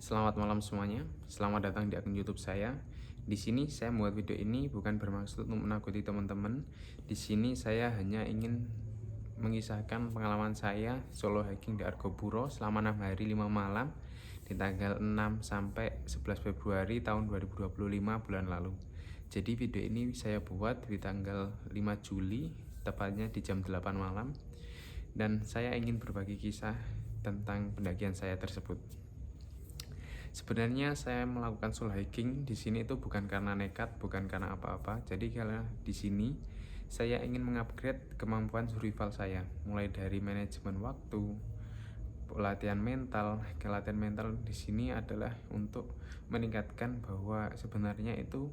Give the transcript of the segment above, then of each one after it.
Selamat malam semuanya. Selamat datang di akun YouTube saya. Di sini saya membuat video ini bukan bermaksud untuk menakuti teman-teman. Di sini saya hanya ingin mengisahkan pengalaman saya solo hiking di Argopuro selama 6 hari 5 malam di tanggal 6 sampai 11 Februari tahun 2025 bulan lalu. Jadi video ini saya buat di tanggal 5 Juli, tepatnya di jam 8 malam. Dan saya ingin berbagi kisah tentang pendakian saya tersebut. Sebenarnya saya melakukan solo hiking di sini itu bukan karena nekat, bukan karena apa-apa. Jadi karena di sini saya ingin mengupgrade kemampuan survival saya, mulai dari manajemen waktu, latihan mental. Latihan mental di sini adalah untuk meningkatkan bahwa sebenarnya itu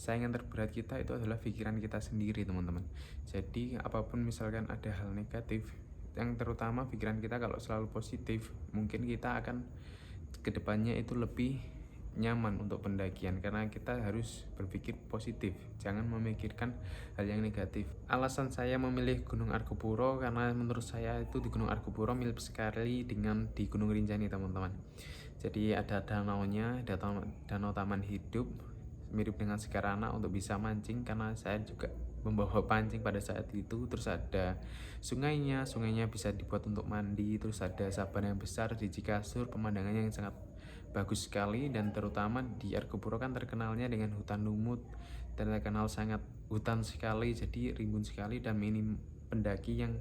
saingan terberat kita itu adalah pikiran kita sendiri, teman-teman. Jadi apapun misalkan ada hal negatif, yang terutama pikiran kita kalau selalu positif, mungkin kita akan kedepannya itu lebih nyaman untuk pendakian karena kita harus berpikir positif, jangan memikirkan hal yang negatif. Alasan saya memilih Gunung Argopuro karena menurut saya itu di Gunung Argopuro mirip sekali dengan di Gunung Rinjani, teman-teman. Jadi ada danaunya, ada danau taman hidup mirip dengan Sekarana untuk bisa mancing karena saya juga membawa pancing pada saat itu. Terus ada sungainya bisa dibuat untuk mandi. Terus ada sabana yang besar di Cikasur, pemandangannya yang sangat bagus sekali. Dan terutama di Argopuro kan terkenalnya dengan hutan lumut dan terkenal sangat hutan sekali, jadi rimbun sekali dan minim pendaki yang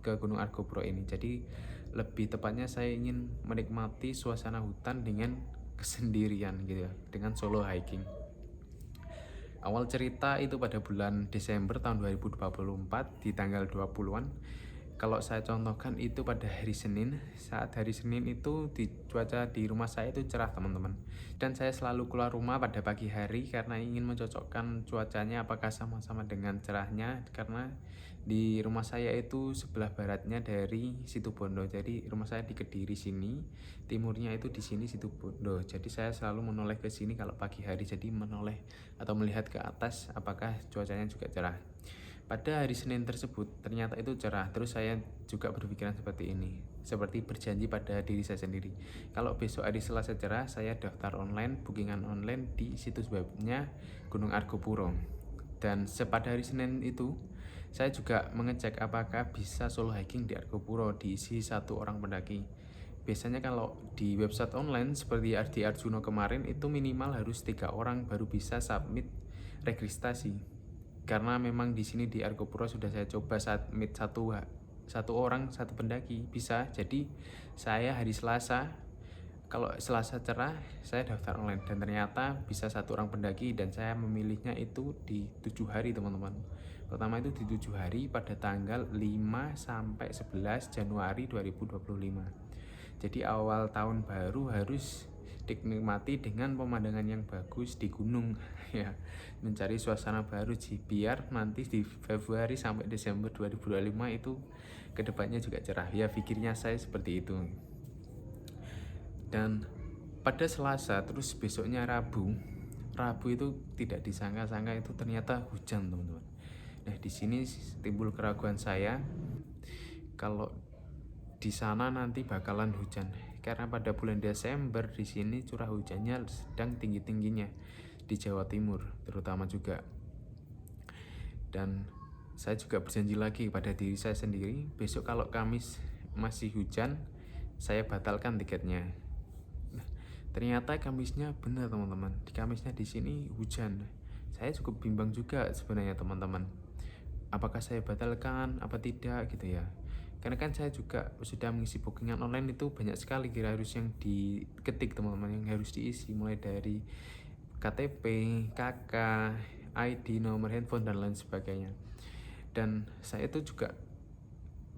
ke Gunung Argopuro ini. Jadi lebih tepatnya saya ingin menikmati suasana hutan dengan kesendirian gitu ya, dengan solo hiking. Awal cerita itu pada bulan Desember tahun 2024 di tanggal 20-an. Kalau saya contohkan itu pada hari Senin. Saat hari Senin itu cuaca di rumah saya itu cerah, teman-teman. Dan saya selalu keluar rumah pada pagi hari karena ingin mencocokkan cuacanya apakah sama-sama dengan cerahnya, karena di rumah saya itu sebelah baratnya dari Situbondo. Jadi rumah saya di Kediri sini, timurnya itu di sini Situbondo. Jadi saya selalu menoleh ke sini kalau pagi hari, jadi menoleh atau melihat ke atas apakah cuacanya juga cerah. Pada hari Senin tersebut ternyata itu cerah. Terus saya juga berpikiran seperti ini, seperti berjanji pada diri saya sendiri, kalau besok hari Selasa cerah, saya daftar online, bookingan online di situs webnya Gunung Argopuro. Dan pada hari Senin itu saya juga mengecek apakah bisa solo hiking di Argopuro diisi 1 orang pendaki. Biasanya kalau di website online seperti di Arjuno kemarin itu minimal harus 3 orang baru bisa submit registrasi. Karena memang di sini di Argopuro sudah saya coba submit satu orang 1 pendaki bisa. Jadi saya hari Selasa, kalau Selasa cerah saya daftar online dan ternyata bisa 1 orang pendaki, dan saya memilihnya itu di 7 hari, teman-teman. Pertama itu di 7 hari pada tanggal 5 sampai 11 Januari 2025. Jadi awal tahun baru harus dinikmati dengan pemandangan yang bagus di gunung ya, mencari suasana baru sih, biar nanti di Februari sampai Desember 2025 itu kedepannya juga cerah ya, pikirnya saya seperti itu. Dan pada Selasa terus besoknya Rabu itu tidak disangka-sangka itu ternyata hujan, teman-teman. Nah di sini timbul keraguan saya kalau di sana nanti bakalan hujan, karena pada bulan Desember di sini curah hujannya sedang tinggi-tingginya di Jawa Timur terutama juga. Dan saya juga berjanji lagi pada diri saya sendiri, besok kalau Kamis masih hujan saya batalkan tiketnya. Nah, ternyata Kamisnya benar, teman-teman. Di Kamisnya di sini hujan. Saya cukup bimbang juga sebenarnya, teman-teman. Apakah saya batalkan apa tidak gitu ya. Karena kan saya juga sudah mengisi bookingan online itu banyak sekali harus yang diketik, teman-teman, yang harus diisi, mulai dari KTP, KK, ID, nomor handphone dan lain sebagainya. Dan saya itu juga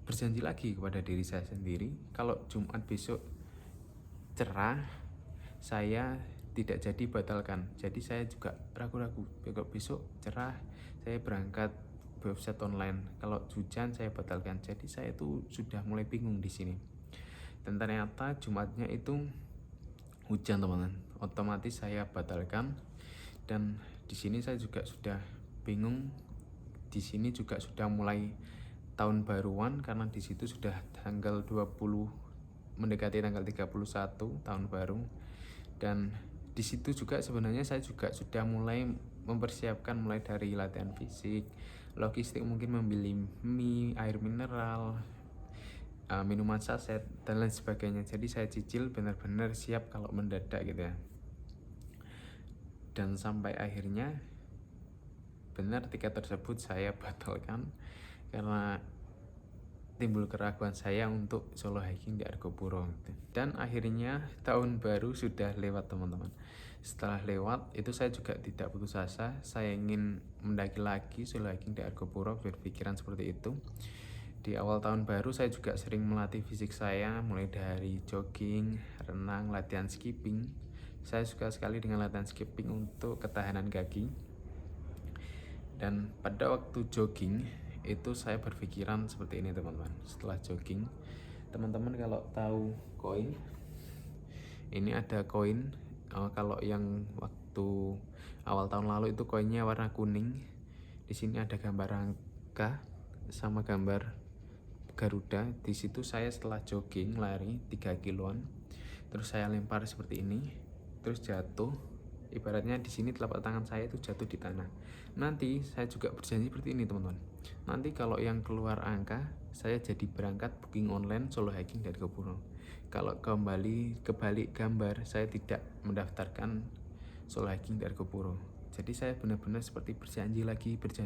berjanji lagi kepada diri saya sendiri, kalau Jumat besok cerah saya tidak jadi batalkan. Jadi saya juga ragu-ragu, besok cerah saya berangkat website online, kalau hujan saya batalkan. Jadi saya itu sudah mulai bingung di sini. Dan ternyata Jumatnya itu hujan, teman-teman. Otomatis saya batalkan. Dan di sini saya juga sudah bingung. Di sini juga sudah mulai tahun baruan karena di situ sudah tanggal 20 mendekati tanggal 31 tahun baru. Dan di situ juga sebenarnya saya juga sudah mulai mempersiapkan, mulai dari latihan fisik, logistik, mungkin membeli mie, air mineral, minuman saset dan lain sebagainya. Jadi saya cicil benar-benar siap kalau mendadak gitu ya. Dan sampai akhirnya benar tiket tersebut saya batalkan karena timbul keraguan saya untuk solo hiking di Argopuro gitu. Dan akhirnya tahun baru sudah lewat teman-teman. Setelah lewat itu saya juga tidak putus asa, saya ingin mendaki lagi solo hiking di Argopuro, berpikiran seperti itu. Di awal tahun baru saya juga sering melatih fisik saya, mulai dari jogging, renang, latihan skipping. Saya suka sekali dengan latihan skipping untuk ketahanan kaki. Dan pada waktu jogging itu saya berpikiran seperti ini teman-teman. Setelah jogging, teman-teman kalau tahu koin, ini ada koin. Kalau yang waktu awal tahun lalu itu koinnya warna kuning. Di sini ada gambar angka sama gambar Garuda. Di situ saya setelah jogging lari 3 kiloan, terus saya lempar seperti ini, terus jatuh. Ibaratnya di sini telapak tangan saya itu jatuh di tanah. Nanti saya juga berjanji seperti ini teman-teman. Nanti kalau yang keluar angka, saya jadi berangkat booking online solo hiking dari Argopuro. Kalau kembali kebalik gambar, saya tidak mendaftarkan solo hiking dari Argopuro. Jadi saya benar-benar seperti berjanji lagi seperti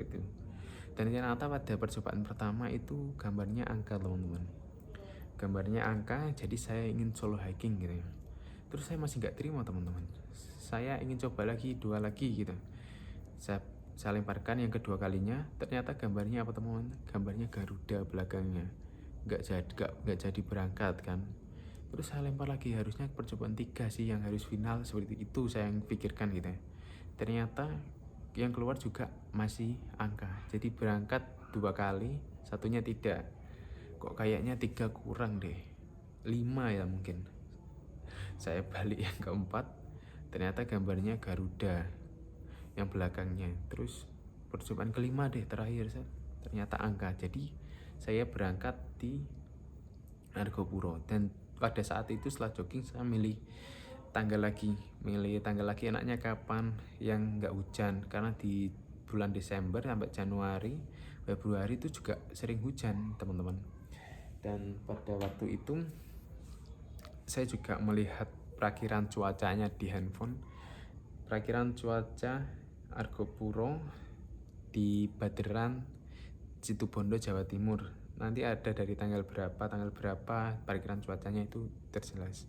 itu. Dan ternyata pada percobaan pertama itu gambarnya angka teman-teman. Gambarnya angka, jadi saya ingin solo hiking gitu ya. Terus saya masih nggak terima teman-teman. Saya ingin coba lagi, 2 lagi gitu. Saya lemparkan yang kedua kalinya, ternyata gambarnya apa teman-teman? Gambarnya Garuda belakangnya. Nggak jadi berangkat kan. Terus saya lempar lagi, harusnya percobaan 3 sih yang harus final, seperti itu saya yang pikirkan gitu ya. Ternyata yang keluar juga masih angka. Jadi berangkat 2 kali, satunya tidak. Kok kayaknya 3 kurang deh. 5 ya mungkin. Saya balik yang keempat, ternyata gambarnya Garuda yang belakangnya. Terus percobaan kelima deh terakhir, ternyata angka. Jadi saya berangkat di Argopuro. Dan pada saat itu setelah jogging saya milih tanggal lagi enaknya kapan yang nggak hujan, karena di bulan Desember sampai Januari, Februari itu juga sering hujan teman-teman. Dan pada waktu itu saya juga melihat perakiran cuacanya di handphone. Perakiran cuaca Argopuro di Baderan, Situbondo, Jawa Timur. Nanti ada dari tanggal berapa perakiran cuacanya itu terjelas.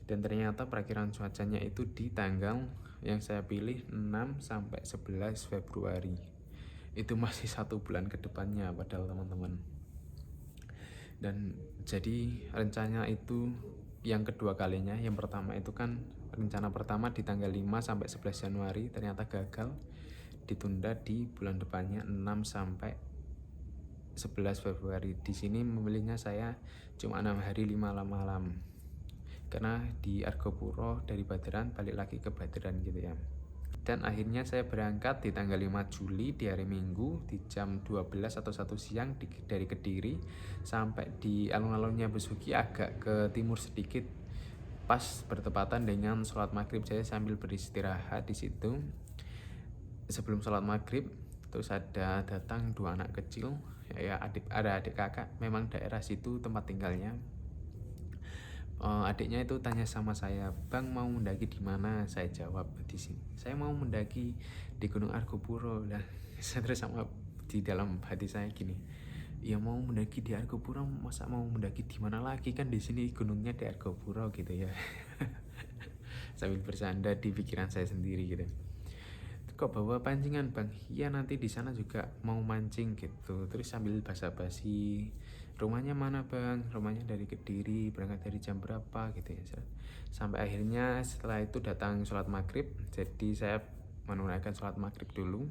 Dan ternyata perakiran cuacanya itu di tanggal yang saya pilih 6 sampai 11 Februari. Itu masih 1 bulan ke depannya padahal teman-teman. Dan jadi rencana itu yang kedua kalinya. Yang pertama itu kan rencana pertama di tanggal 5 sampai 11 Januari, ternyata gagal, ditunda di bulan depannya 6 sampai 11 Februari. Di sini memilihnya saya cuma 6 hari 5 malam. Karena di Argopuro dari Baderan balik lagi ke Baderan gitu ya. Dan akhirnya saya berangkat di tanggal 5 Juli di hari Minggu di jam 12 atau 1 siang dari Kediri sampai di alun-alunnya Besuki, agak ke timur sedikit, pas bertepatan dengan sholat maghrib. Saya sambil beristirahat di situ sebelum sholat maghrib. Terus ada datang 2 anak kecil, ada adik kakak, memang daerah situ tempat tinggalnya. Adiknya itu tanya sama saya, "Bang, mau mendaki di mana?" Saya jawab, "Di sini." "Saya mau mendaki di Gunung Argopuro." Lah, saya terus sama di dalam hati saya gini, ya mau mendaki di Argopuro, masa mau mendaki di mana lagi, kan di sini gunungnya di Argopuro gitu ya. Sambil bersandar di pikiran saya sendiri gitu. "Kok bawa pancingan, Bang?" "Iya, nanti di sana juga mau mancing gitu." Terus sambil basa-basi, "Rumahnya mana, Bang?" "Rumahnya dari Kediri, berangkat dari jam berapa?" gitu ya. Sampai akhirnya setelah itu datang sholat maghrib. Jadi saya menunaikan sholat maghrib dulu.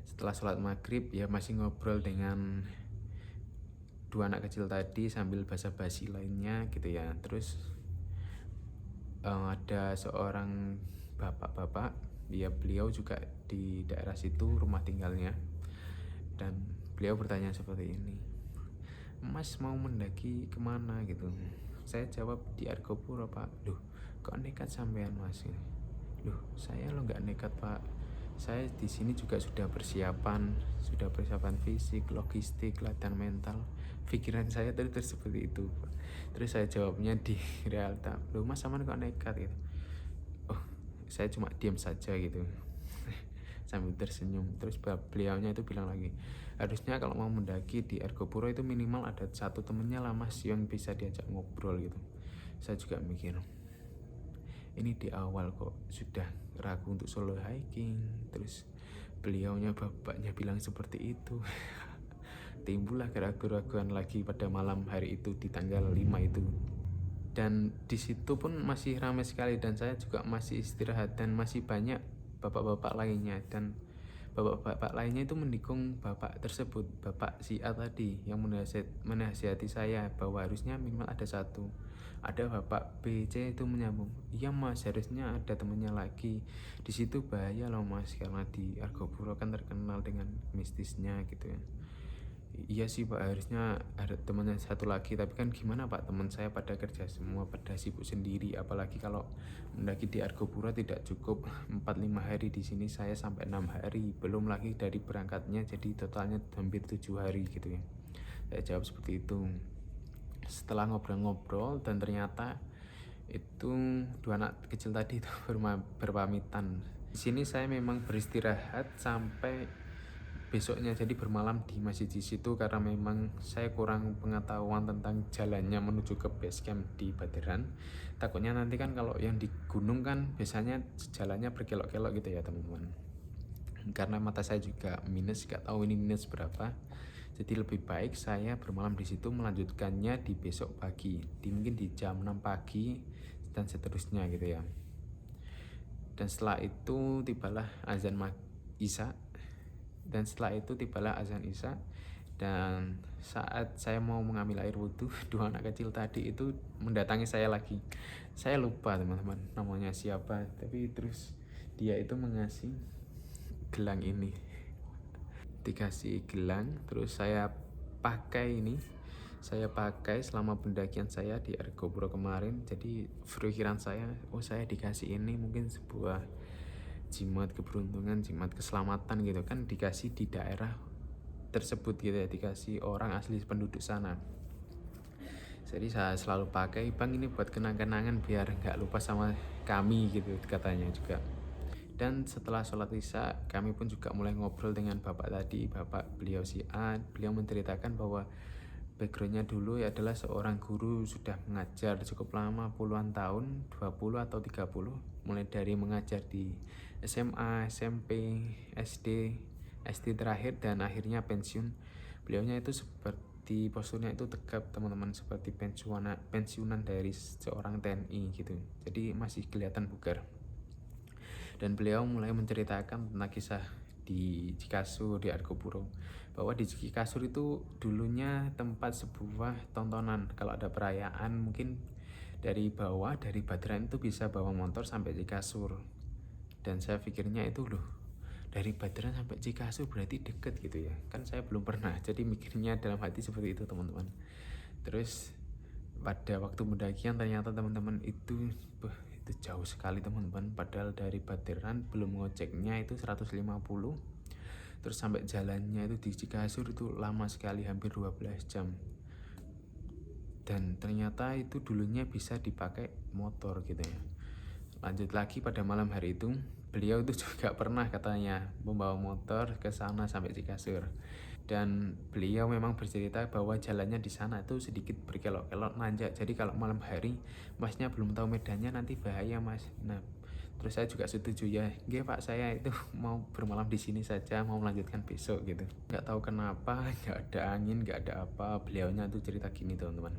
Setelah sholat maghrib ya masih ngobrol dengan 2 anak kecil tadi sambil basa-basi lainnya gitu ya. Terus ada seorang bapak-bapak, beliau juga di daerah situ rumah tinggalnya. Dan beliau bertanya seperti ini, Mas mau mendaki kemana gitu. Saya jawab di Argopuro Pak. Loh kok nekat sampean Mas? Loh saya lo nggak nekat Pak, saya di sini juga sudah persiapan fisik, logistik, latihan mental. Pikiran saya tadi seperti itu Pak. Terus saya jawabnya di realita, loh Mas sama kok nekat gitu. Oh saya cuma diam saja gitu sambil tersenyum. Terus beliaunya itu bilang lagi, harusnya kalau mau mendaki di Argopuro itu minimal ada satu temennya lah Mas yang bisa diajak ngobrol gitu. Saya juga mikir, ini di awal kok sudah ragu untuk solo hiking, terus bapaknya bilang seperti itu. Timbullah keraguan-keraguan lagi pada malam hari itu di tanggal 5 itu. Dan di situ pun masih ramai sekali dan saya juga masih istirahat dan masih banyak bapak-bapak lainnya, dan bapak-bapak lainnya itu mendukung bapak tersebut, bapak si A tadi yang menasihati saya bahwa harusnya minimal ada satu. Ada bapak B, C itu menyambung, iya Mas harusnya ada temennya lagi, di situ bahaya loh Mas karena di Argopuro kan terkenal dengan mistisnya gitu ya. Iya sih Pak, harusnya ada temannya satu lagi, tapi kan gimana Pak, teman saya pada kerja semua, pada sibuk sendiri, apalagi kalau mendaki di Argopuro tidak cukup 4-5 hari, di sini saya sampai 6 hari, belum lagi dari berangkatnya, jadi totalnya hampir 7 hari gitu ya. Saya jawab seperti itu. Setelah ngobrol-ngobrol dan ternyata itu dua anak kecil tadi itu berpamitan. Di sini saya memang beristirahat sampai besoknya, jadi bermalam di masjid di situ karena memang saya kurang pengetahuan tentang jalannya menuju ke base camp di Baderan. Takutnya nanti kan kalau yang di gunung kan biasanya jalannya berkelok-kelok gitu ya teman-teman. Karena mata saya juga minus, gak tahu ini minus berapa. Jadi lebih baik saya bermalam di situ, melanjutkannya di besok pagi, mungkin di jam 6 pagi dan seterusnya gitu ya. Dan setelah itu tibalah azan Isya. Dan saat saya mau mengambil air wudhu, dua anak kecil tadi itu mendatangi saya lagi. Saya lupa teman-teman namanya siapa, tapi terus dia itu mengasih gelang ini, dikasih gelang, terus saya pakai selama pendakian saya di Argopuro kemarin. Jadi pikiran saya, oh saya dikasih ini mungkin sebuah jimat keberuntungan, jimat keselamatan gitu kan, dikasih di daerah tersebut gitu ya, dikasih orang asli penduduk sana. Jadi saya selalu pakai, bang ini buat kenang-kenangan biar nggak lupa sama kami gitu katanya juga. Dan setelah sholat isya kami pun juga mulai ngobrol dengan bapak tadi, bapak beliau si A. Beliau menceritakan bahwa backgroundnya dulu ya adalah seorang guru, sudah mengajar cukup lama, puluhan tahun, 20 atau 30, mulai dari mengajar di SMA, SMP, SD terakhir, dan akhirnya pensiun. Beliaunya itu seperti posturnya itu tegap teman-teman, seperti pensiunan dari seorang TNI gitu, jadi masih kelihatan bugar. Dan beliau mulai menceritakan tentang kisah di Cikasur, di Argopuro, bahwa di Cikasur itu dulunya tempat sebuah tontonan. Kalau ada perayaan mungkin dari bawah, dari Baderan itu bisa bawa motor sampai Cikasur. Dan saya pikirnya itu loh, dari Baderan sampai Cikasur berarti deket gitu ya, kan saya belum pernah, jadi mikirnya dalam hati seperti itu teman-teman. Terus pada waktu pendakian ternyata teman-teman itu jauh sekali teman-teman, padahal dari Baderan belum ngojeknya itu 150, terus sampai jalannya itu di Cikasur itu lama sekali, hampir 12 jam. Dan ternyata itu dulunya bisa dipakai motor gitu ya. Lanjut lagi pada malam hari itu, beliau itu juga pernah katanya membawa motor ke sana sampai Cikasur. Dan beliau memang bercerita bahwa jalannya di sana itu sedikit berkelok-kelok, nanjak. Jadi kalau malam hari masnya belum tahu medannya nanti bahaya mas. Nah, terus saya juga setuju ya. Nggih Pak, saya itu mau bermalam di sini saja, mau melanjutkan besok gitu. Nggak tahu kenapa, nggak ada angin, nggak ada apa. Beliaunya tuh cerita gini teman-teman.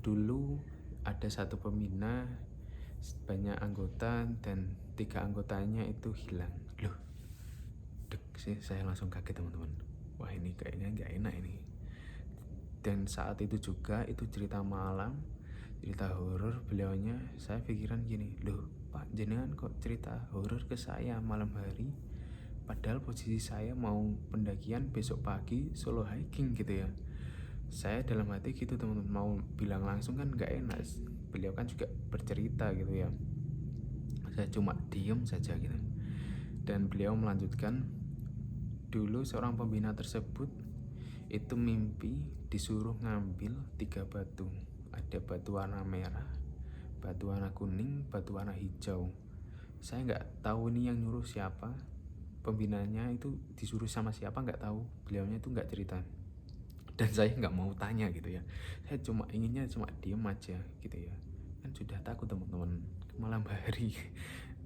Dulu ada satu pembina, banyak anggota, dan 3 anggotanya itu hilang. Loh, sih saya langsung kaget teman-teman. Wah ini kayaknya nggak enak ini. Dan saat itu juga itu cerita malam, cerita horor beliaunya. Saya pikiran gini, loh Pak jenengan kok cerita horor ke saya malam hari, padahal posisi saya mau pendakian besok pagi solo hiking gitu ya. Saya dalam hati gitu teman-teman, mau bilang langsung kan nggak enak, beliau kan juga bercerita gitu ya. Saya cuma diem saja gitu, dan beliau melanjutkan, dulu seorang pembina tersebut itu mimpi disuruh ngambil 3 batu. Ada batu warna merah, batu warna kuning, batu warna hijau. Saya nggak tahu ini yang nyuruh siapa, pembinanya itu disuruh sama siapa nggak tahu, beliaunya itu nggak cerita. Dan saya nggak mau tanya gitu ya, saya cuma inginnya cuma diem aja gitu ya, kan sudah takut teman-teman malam hari.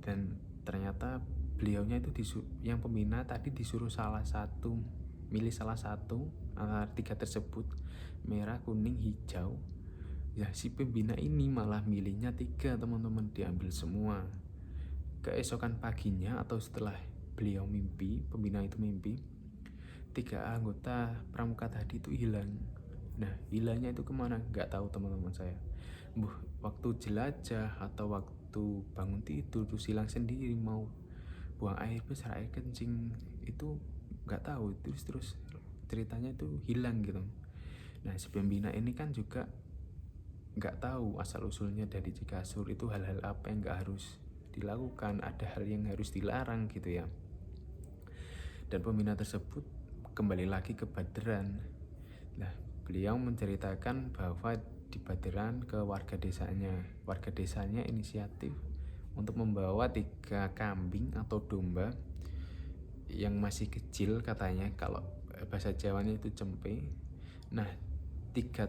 Dan ternyata beliaunya itu yang pembina tadi disuruh milih salah satu antara 3 tersebut, merah, kuning, hijau. Ya si pembina ini malah milihnya 3 teman-teman, diambil semua. Keesokan paginya atau setelah beliau mimpi, pembina itu mimpi, 3 anggota pramuka tadi itu hilang. Nah hilangnya itu kemana nggak tahu teman-teman saya, waktu jelajah atau waktu bangun tidur terus hilang sendiri, mau buang air besar, air kencing, itu nggak tahu, terus ceritanya itu hilang gitu. Nah si pembina ini kan juga nggak tahu asal usulnya dari Cikasur itu hal-hal apa yang nggak harus dilakukan, ada hal yang harus dilarang gitu ya. Dan pembina tersebut kembali lagi ke Baderan. Nah beliau menceritakan bahwa di Baderan ke warga desanya inisiatif untuk membawa 3 kambing atau domba yang masih kecil, katanya kalau bahasa Jawanya itu cempe. Nah 3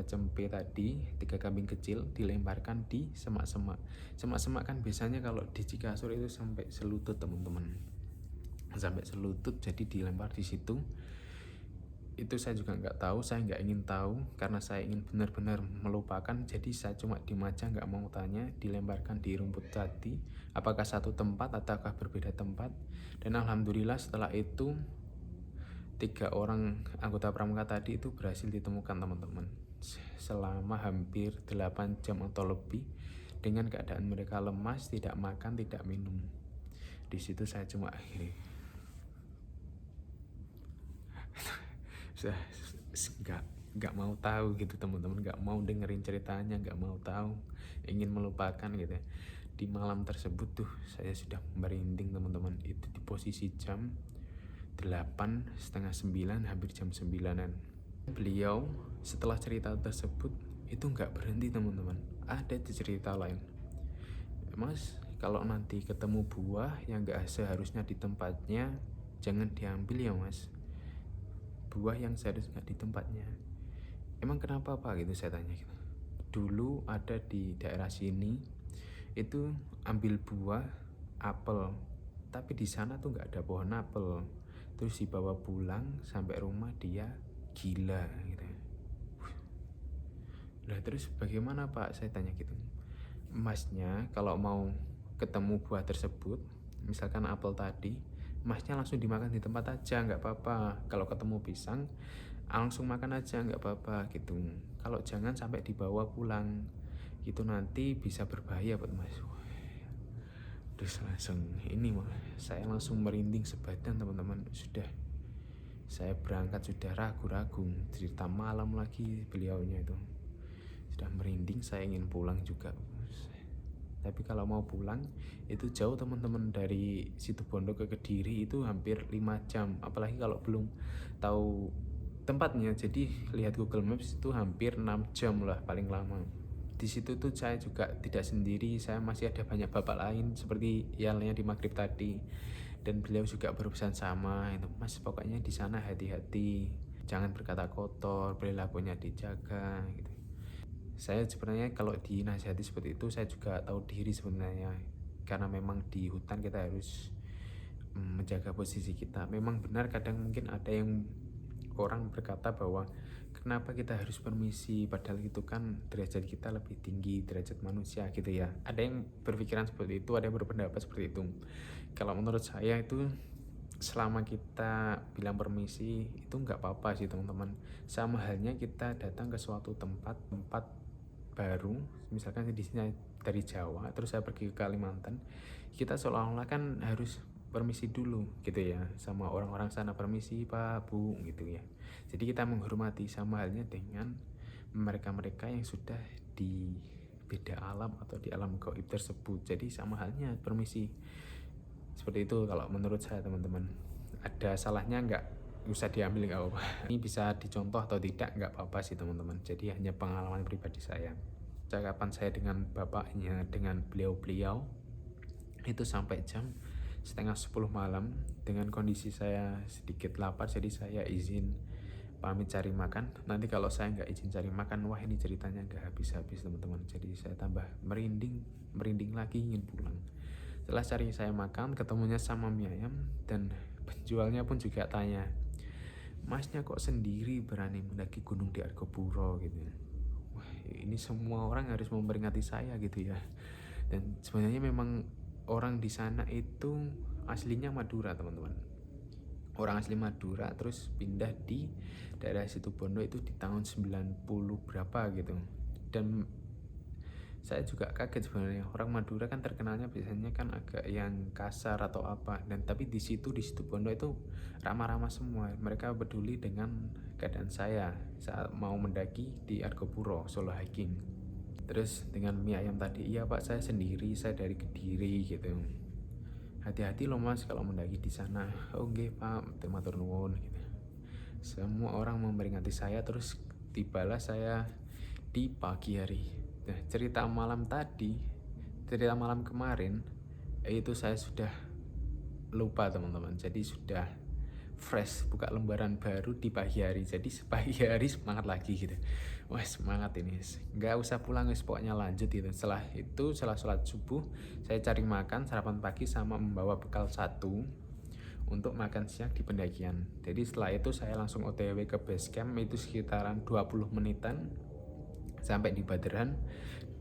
cempe tadi, 3 kambing kecil dilemparkan di semak-semak. Semak-semak kan biasanya kalau di Cikasur itu sampai selutut teman-teman, sampai selutut, jadi dilempar di situ. Itu saya juga nggak tahu, saya nggak ingin tahu karena saya ingin benar-benar melupakan. Jadi saya cuma diem aja, nggak mau tanya. Dilemparkan di rumput tadi, apakah satu tempat ataukah berbeda tempat. Dan alhamdulillah setelah itu 3 orang anggota pramuka tadi itu berhasil ditemukan teman-teman, selama hampir 8 jam atau lebih, dengan keadaan mereka lemas, tidak makan, tidak minum. Di situ saya cuma nggak mau tahu gitu teman-teman, nggak mau dengerin ceritanya, nggak mau tahu, ingin melupakan gitu ya. Di malam tersebut tuh saya sudah merinding teman-teman, itu di posisi jam 8, setengah 9, hampir jam 9-an. Beliau setelah cerita tersebut itu nggak berhenti teman-teman, ada cerita lain. Mas, kalau nanti ketemu buah yang nggak seharusnya di tempatnya, jangan diambil ya mas, buah yang seharusnya di tempatnya. Emang kenapa pak gitu, saya tanya gitu. Dulu ada di daerah sini itu ambil buah apel, tapi di sana tuh nggak ada pohon apel, terus dibawa pulang sampai rumah dia gila gitu. Lah terus bagaimana pak, saya tanya gitu. Masnya kalau mau ketemu buah tersebut, misalkan apel tadi, masnya langsung dimakan di tempat aja, nggak apa-apa. Kalau ketemu pisang langsung makan aja, nggak apa-apa gitu. Kalau jangan sampai dibawa pulang, itu nanti bisa berbahaya buat mas. Terus langsung ini mah, saya langsung merinding sebadan teman-teman. Sudah saya berangkat sudah ragu-ragu, cerita malam lagi beliaunya itu, sudah merinding, saya ingin pulang juga. Tapi kalau mau pulang itu jauh teman-teman, dari Situbondo ke Kediri itu hampir 5 jam, apalagi kalau belum tahu tempatnya. Jadi lihat Google Maps itu hampir 6 jam lah paling lama. Di situ tuh saya juga tidak sendiri, saya masih ada banyak bapak lain seperti halnya di maghrib tadi, dan beliau juga berpesan sama itu, mas pokoknya di sana hati-hati, jangan berkata kotor, perilakunya dijaga gitu. Saya sebenarnya kalau dinasihati seperti itu saya juga tahu diri sebenarnya, karena memang di hutan kita harus menjaga posisi kita. Memang benar kadang mungkin ada yang orang berkata bahwa kenapa kita harus permisi, padahal itu kan derajat kita lebih tinggi derajat manusia gitu ya. Ada yang berpikiran seperti itu, ada yang berpendapat seperti itu. Kalau menurut saya itu selama kita bilang permisi itu nggak apa-apa sih teman-teman. Sama halnya kita datang ke suatu tempat baru, misalkan di sini dari Jawa terus saya pergi ke Kalimantan, kita seolah-olah kan harus permisi dulu gitu ya sama orang-orang sana, permisi Pak Bu gitu ya. Jadi kita menghormati, sama halnya dengan mereka-mereka yang sudah di beda alam atau di alam gaib tersebut. Jadi sama halnya permisi seperti itu kalau menurut saya teman-teman. Ada salahnya nggak usah diambil, nggak apa-apa. Ini bisa dicontoh atau tidak nggak apa-apa sih teman-teman, jadi hanya pengalaman pribadi saya. Cakapan saya dengan bapaknya, dengan beliau-beliau itu sampai jam setengah 10 malam dengan kondisi saya sedikit lapar, jadi saya izin pamit cari makan. Nanti kalau saya nggak izin cari makan, wah ini ceritanya nggak habis-habis teman-teman. Jadi saya tambah merinding lagi ingin pulang. Setelah cari saya makan, ketemunya sama mie ayam, dan penjualnya pun juga tanya, masnya kok sendiri berani mendaki gunung di Argopuro gitu ya. Wah ini semua orang harus memperingati saya gitu ya. Dan sebenarnya memang orang di sana itu aslinya Madura teman-teman, orang asli Madura, terus pindah di daerah Situbondo itu di tahun 90 berapa gitu. Dan saya juga kaget sebenarnya, orang Madura kan terkenalnya biasanya kan agak yang kasar atau apa, dan tapi di Situbondo itu ramah-ramah semua. Mereka peduli dengan keadaan saya saat mau mendaki di Argopuro solo hiking. Terus dengan mie ayam tadi, iya Pak saya sendiri, saya dari Kediri gitu. Hati-hati loh Mas kalau mendaki di sana. Oh nggih Pak, matur nuwun gitu. Semua orang memperingati saya, terus tibalah saya di pagi hari. Nah, cerita malam kemarin itu saya sudah lupa teman-teman. Jadi sudah fresh, buka lembaran baru di pagi hari. Jadi pagi hari semangat lagi gitu. Wah semangat ini, nggak usah pulang guys, pokoknya lanjut gitu. Setelah sholat subuh saya cari makan sarapan pagi sama membawa bekal satu untuk makan siang di pendakian. Jadi setelah itu saya langsung OTW ke base camp, itu sekitaran 20 menitan sampai di Baderan.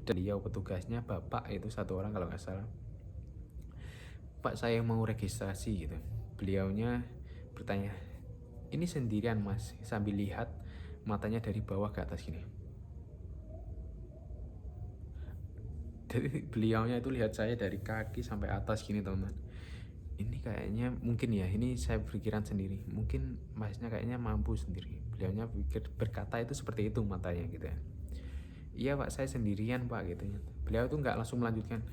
Dan beliau petugasnya bapak itu satu orang kalau nggak salah, Pak saya mau registrasi gitu. Beliaunya bertanya, ini sendirian Mas, sambil lihat matanya dari bawah ke atas gini. Jadi beliaunya itu lihat saya dari kaki sampai atas gini teman-teman. Ini kayaknya mungkin ya, ini saya pikiran sendiri, mungkin Masnya kayaknya mampu sendiri. Beliaunya berkata itu seperti itu matanya gitu ya. Iya Pak saya sendirian Pak gitu. Beliau tuh nggak langsung melanjutkan,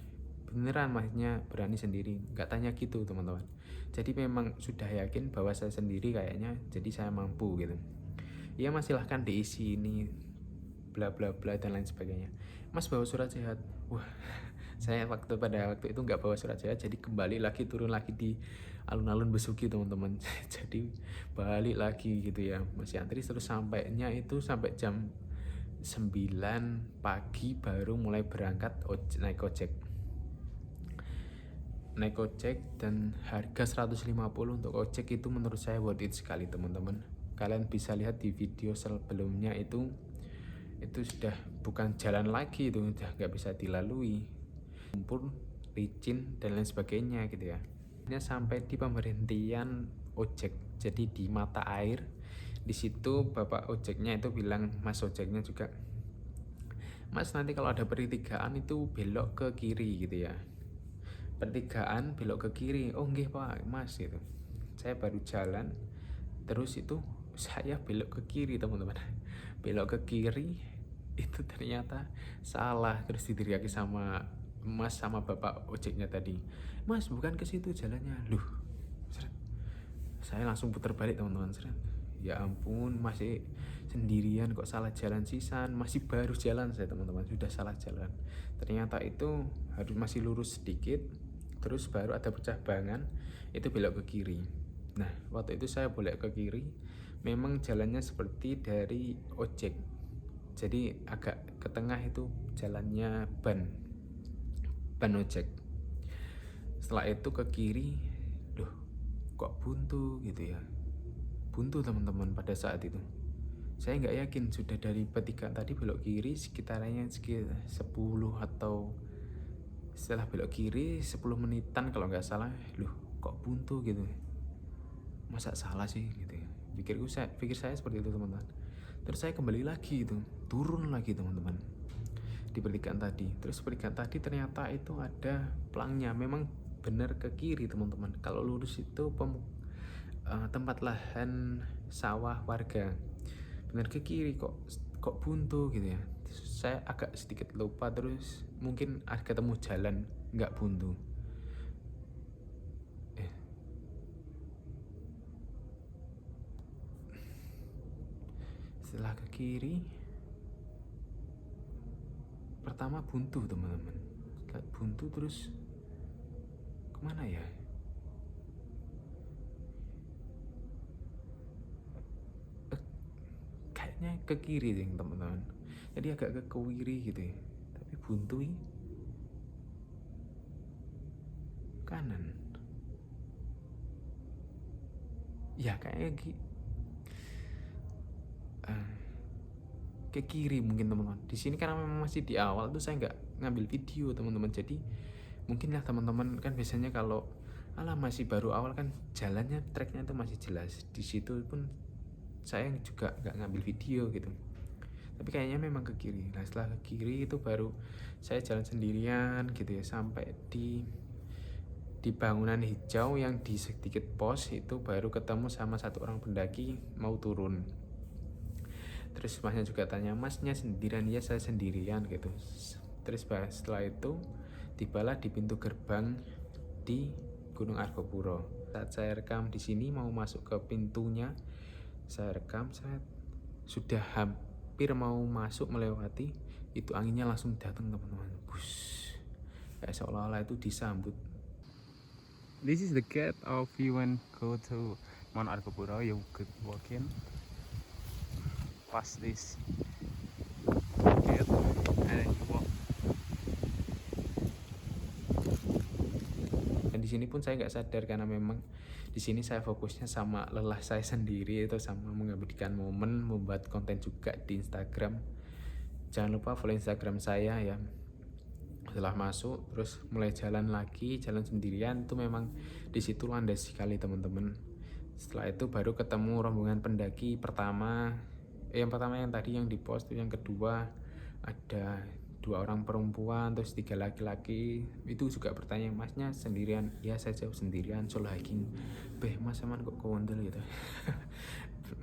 beneran Masnya berani sendiri, nggak tanya gitu teman-teman. Jadi memang sudah yakin bahwa saya sendiri kayaknya, jadi saya mampu gitu. Iya Mas silahkan diisi ini bla bla bla dan lain sebagainya. Mas bawa surat sehat. Wah saya pada waktu itu nggak bawa surat sehat, jadi kembali lagi turun lagi di alun-alun Besuki teman-teman. Jadi balik lagi gitu ya, masih antri terus sampainya itu sampai jam 9 pagi baru mulai berangkat naik ojek. Dan harga 150 untuk ojek itu menurut saya worth it sekali teman-teman. Kalian bisa lihat di video sebelumnya itu sudah bukan jalan lagi, itu udah nggak bisa dilalui, lumpur, licin dan lain sebagainya gitu ya. Sampai di pemberhentian ojek, jadi di mata air. Di situ bapak ojeknya itu bilang, mas ojeknya juga, Mas nanti kalau ada pertigaan itu belok ke kiri gitu ya. Pertigaan belok ke kiri. Oh nggih Pak, Mas gitu. Saya baru jalan, terus itu saya belok ke kiri teman-teman. Belok ke kiri itu ternyata salah, terus diteriaki sama Mas sama bapak ojeknya tadi. Mas bukan ke situ jalannya. Loh. Seret. Saya langsung putar balik teman-teman. Seret. Ya ampun, masih sendirian kok salah jalan sisan, masih baru jalan saya teman-teman, sudah salah jalan. Ternyata itu harus masih lurus sedikit, terus baru ada percabangan, itu belok ke kiri. Nah waktu itu saya belok ke kiri, memang jalannya seperti dari ojek, jadi agak ke tengah itu jalannya ban ojek. Setelah itu ke kiri, loh kok buntu gitu ya, buntu teman-teman. Pada saat itu saya nggak yakin, sudah dari pertigaan tadi belok kiri sekitarnya sekitar 10 atau setelah belok kiri 10 menitan kalau nggak salah. Loh kok buntu gitu, masa salah sih gitu ya, pikir saya seperti itu teman-teman. Terus saya kembali lagi itu, turun lagi teman-teman di pertigaan tadi. Terus pertigaan tadi ternyata itu ada pelangnya, memang bener ke kiri teman-teman. Kalau lurus itu tempat lahan sawah warga. Bener ke kiri kok buntu gitu ya. Saya agak sedikit lupa, terus mungkin ketemu jalan nggak buntu. Setelah ke kiri, pertama buntu teman-teman. Buntu terus kemana ya? Kayaknya ke kiri deh teman-teman. Jadi agak ke kiri gitu ya. Tapi buntu kanan. Ya kayaknya ke kiri mungkin teman-teman. Di sini karena memang masih di awal tuh saya nggak ngambil video teman-teman. Jadi mungkin lah teman-teman kan biasanya kalau masih baru awal kan jalannya, treknya itu masih jelas. Di situ pun saya juga nggak ngambil video gitu. Tapi kayaknya memang ke kiri. Nah setelah ke kiri itu baru saya jalan sendirian gitu ya, sampai di bangunan hijau yang di sedikit pos itu baru ketemu sama satu orang pendaki mau turun. Terus masnya juga tanya, masnya sendirian? Ya saya sendirian gitu. Terus setelah itu tibalah di pintu gerbang di Gunung Argopuro. Saat saya rekam di sini mau masuk ke pintunya, saya rekam, saya sudah hampir mau masuk melewati, itu anginnya langsung datang teman-teman. Bus, kayak seolah-olah itu disambut. This is the gate of you when go to Mount Argopuro. You could walk in past this gate and you walk. Dan di sini pun saya nggak sadar karena memang di sini saya fokusnya sama lelah saya sendiri, itu sama mengabadikan momen, membuat konten juga di Instagram. Jangan lupa follow Instagram saya ya. Setelah masuk terus mulai jalan lagi, jalan sendirian, itu memang di situ landas sekali teman-teman. Setelah itu baru ketemu rombongan pendaki pertama. Yang pertama yang tadi yang di pos, itu yang kedua ada 2 orang perempuan, terus 3 laki-laki. Itu juga bertanya, masnya sendirian? Ya saya jawab sendirian, solo hiking. Mas emang kok kondel gitu.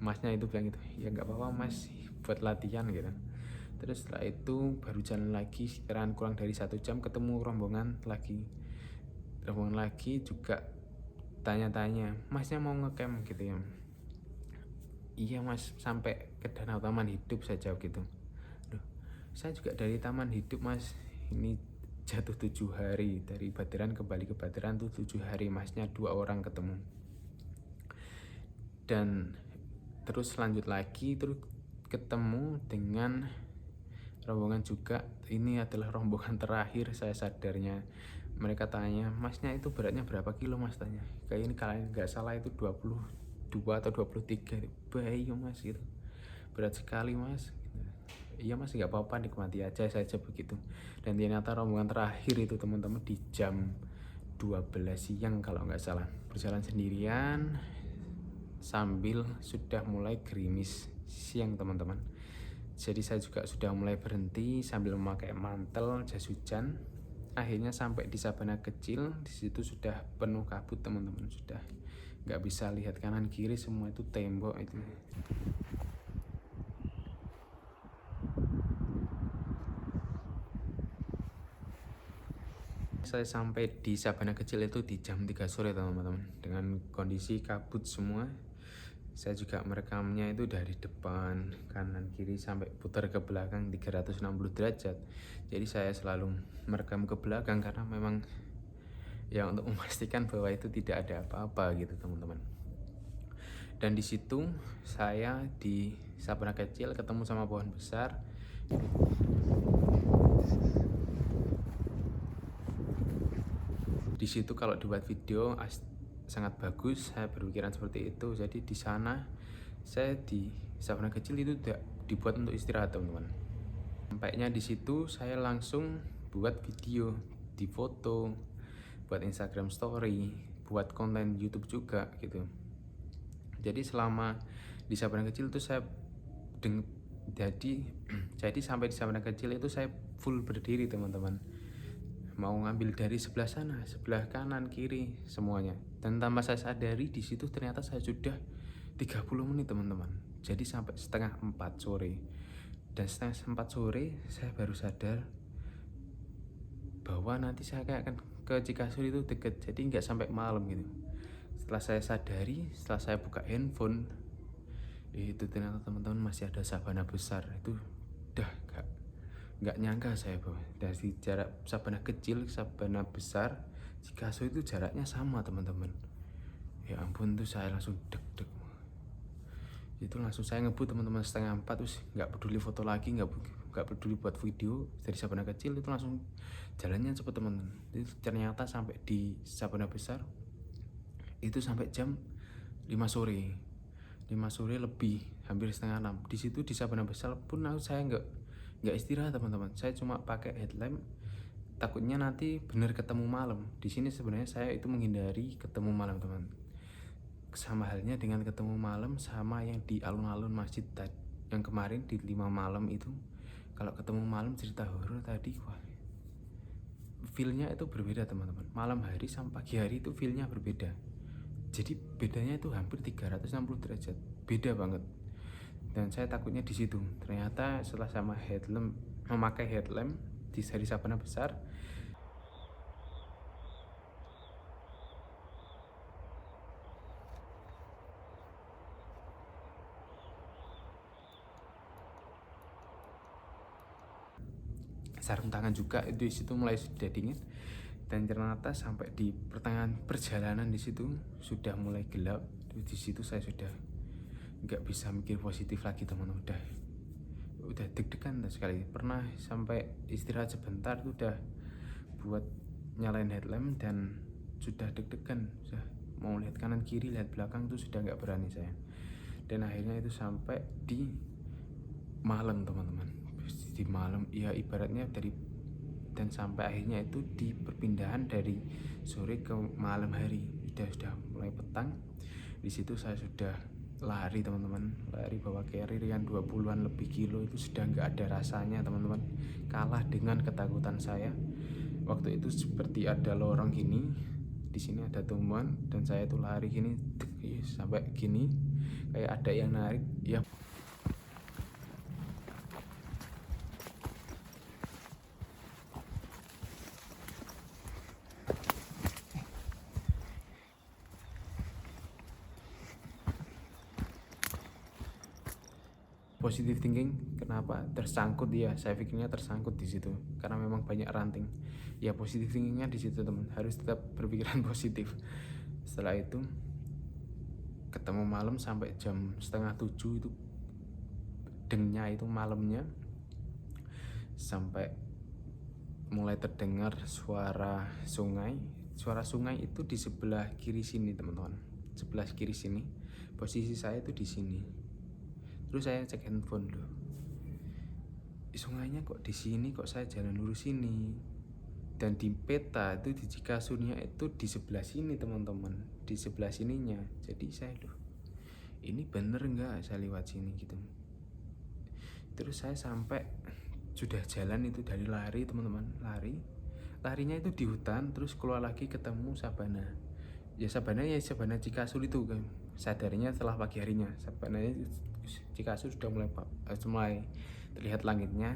Masnya itu bilang gitu, ya nggak apa-apa mas, buat latihan gitu. Terus setelah itu baru jalan lagi sekitaran kurang dari 1 jam, ketemu rombongan lagi juga tanya-tanya, masnya mau ngecamp gitu ya? Iya mas, sampai ke Danau Taman Hidup, saya jawab gitu. Saya juga dari Taman Hidup mas, ini jatuh 7 hari, dari Baderan kembali ke Baderan tuh 7 hari, masnya 2 orang ketemu. Dan terus lanjut lagi, terus ketemu dengan rombongan juga. Ini adalah rombongan terakhir saya sadarnya. Mereka tanya, masnya itu beratnya berapa kilo mas, tanya. Kayak ini kalau nggak salah itu 22 atau 23. Baik mas gitu, berat sekali mas. Iya mas, nggak apa-apa, nikmati aja, saja begitu. Dan ternyata rombongan terakhir itu teman-teman di jam 12 siang kalau nggak salah, berjalan sendirian sambil sudah mulai gerimis siang teman-teman. Jadi saya juga sudah mulai berhenti sambil memakai mantel, jas hujan. Akhirnya sampai di Sabana Kecil, di situ sudah penuh kabut teman-teman, sudah nggak bisa lihat kanan kiri, semua itu tembok itu. Saya sampai di Sabana Kecil itu di jam 3 sore teman-teman, dengan kondisi kabut semua. Saya juga merekamnya itu dari depan, kanan, kiri, sampai putar ke belakang 360 derajat. Jadi saya selalu merekam ke belakang karena memang ya untuk memastikan bahwa itu tidak ada apa-apa gitu teman-teman. Dan di situ saya di Sabana Kecil ketemu sama pohon besar. Di situ kalau dibuat video sangat bagus, saya berpikiran seperti itu. Jadi di sana saya di Sabana Kecil itu tidak dibuat untuk istirahat teman-teman. Sampainya di situ saya langsung buat video, di foto, buat Instagram story, buat konten YouTube juga gitu. Jadi selama di Sabana Kecil itu saya jadi sampai di Sabana Kecil itu saya full berdiri teman-teman. mau ngambil dari sebelah sana, sebelah kanan, kiri, semuanya. Dan tanpa saya sadari di situ ternyata saya sudah 30 menit teman-teman. Jadi sampai setengah 4 sore. Dan setengah 4 sore saya baru sadar bahwa nanti saya kayak akan ke Cikasur itu deket, jadi nggak sampai malam gitu. Setelah saya sadari, setelah saya buka handphone, itu ternyata teman-teman masih ada sabana besar. Itu udah nggak nyangka saya bahwa dari jarak sabana kecil ke sabana besar Cikasur itu jaraknya sama teman-teman. Ya ampun, tuh saya langsung deg-deg. Itu langsung saya ngebut teman-teman setengah 4, terus nggak peduli foto lagi, nggak peduli buat video dari sabana kecil, itu langsung jalannya cepet teman-teman. Itu ternyata sampai di sabana besar itu sampai jam 5 sore 5 sore lebih, hampir setengah 6. Di situ di sabana besar pun saya nggak istirahat teman-teman. Saya cuma pakai headlamp, takutnya nanti bener ketemu malam. Di sini sebenarnya saya itu menghindari ketemu malam teman. Sama halnya dengan ketemu malam sama yang di alun-alun masjid yang kemarin di 5 malam itu. Kalau ketemu malam cerita horor tadi, wah, feelnya itu berbeda teman-teman. Malam hari sama pagi hari itu feelnya berbeda. Jadi bedanya itu hampir 360 derajat, beda banget. Dan saya takutnya di situ. Ternyata setelah sama headlamp, memakai headlamp di seri sabana besar, sarung tangan juga itu di situ mulai sudah dingin. Dan ternyata sampai di pertengahan perjalanan di situ sudah mulai gelap. Di situ saya sudah nggak bisa mikir positif lagi teman-teman. Udah deg-degan sekali. Pernah sampai istirahat sebentar tuh udah buat nyalain headlamp dan sudah deg-degan, sudah mau lihat kanan kiri, lihat belakang tuh sudah nggak berani saya. Dan akhirnya itu sampai di malam teman-teman, di malam ya ibaratnya dan sampai akhirnya itu di perpindahan dari sore ke malam hari, sudah mulai petang. Di situ saya sudah lari teman-teman, lari bawa carrier yang 20-an lebih kilo, itu sudah nggak ada rasanya teman-teman, kalah dengan ketakutan saya. Waktu itu seperti ada lorong gini, di sini ada tumbuhan dan saya tuh lari gini sampai gini kayak ada yang narik ya. Positive thinking, kenapa tersangkut ya? Saya pikirnya tersangkut di situ karena memang banyak ranting. Ya positive thinkingnya di situ teman, harus tetap berpikiran positif. Setelah itu ketemu malam sampai jam setengah 7 itu dengnya itu malamnya, sampai mulai terdengar suara sungai. Suara sungai itu di sebelah kiri sini teman-teman, sebelah kiri sini. Posisi saya itu di sini. Terus saya cek handphone, loh, sungainya kok di sini, kok saya jalan lurus sini. Dan di peta itu di Cikasurnya itu di sebelah sini teman-teman, di sebelah sininya. Jadi saya, loh, ini bener nggak saya lewat sini gitu. Terus saya sampai sudah jalan itu dari lari teman-teman, larinya itu di hutan, terus keluar lagi ketemu sabana. Ya sabana Cikasur itu kan. Sadarnya setelah pagi harinya, sabananya Cikasur sudah mulai terlihat langitnya.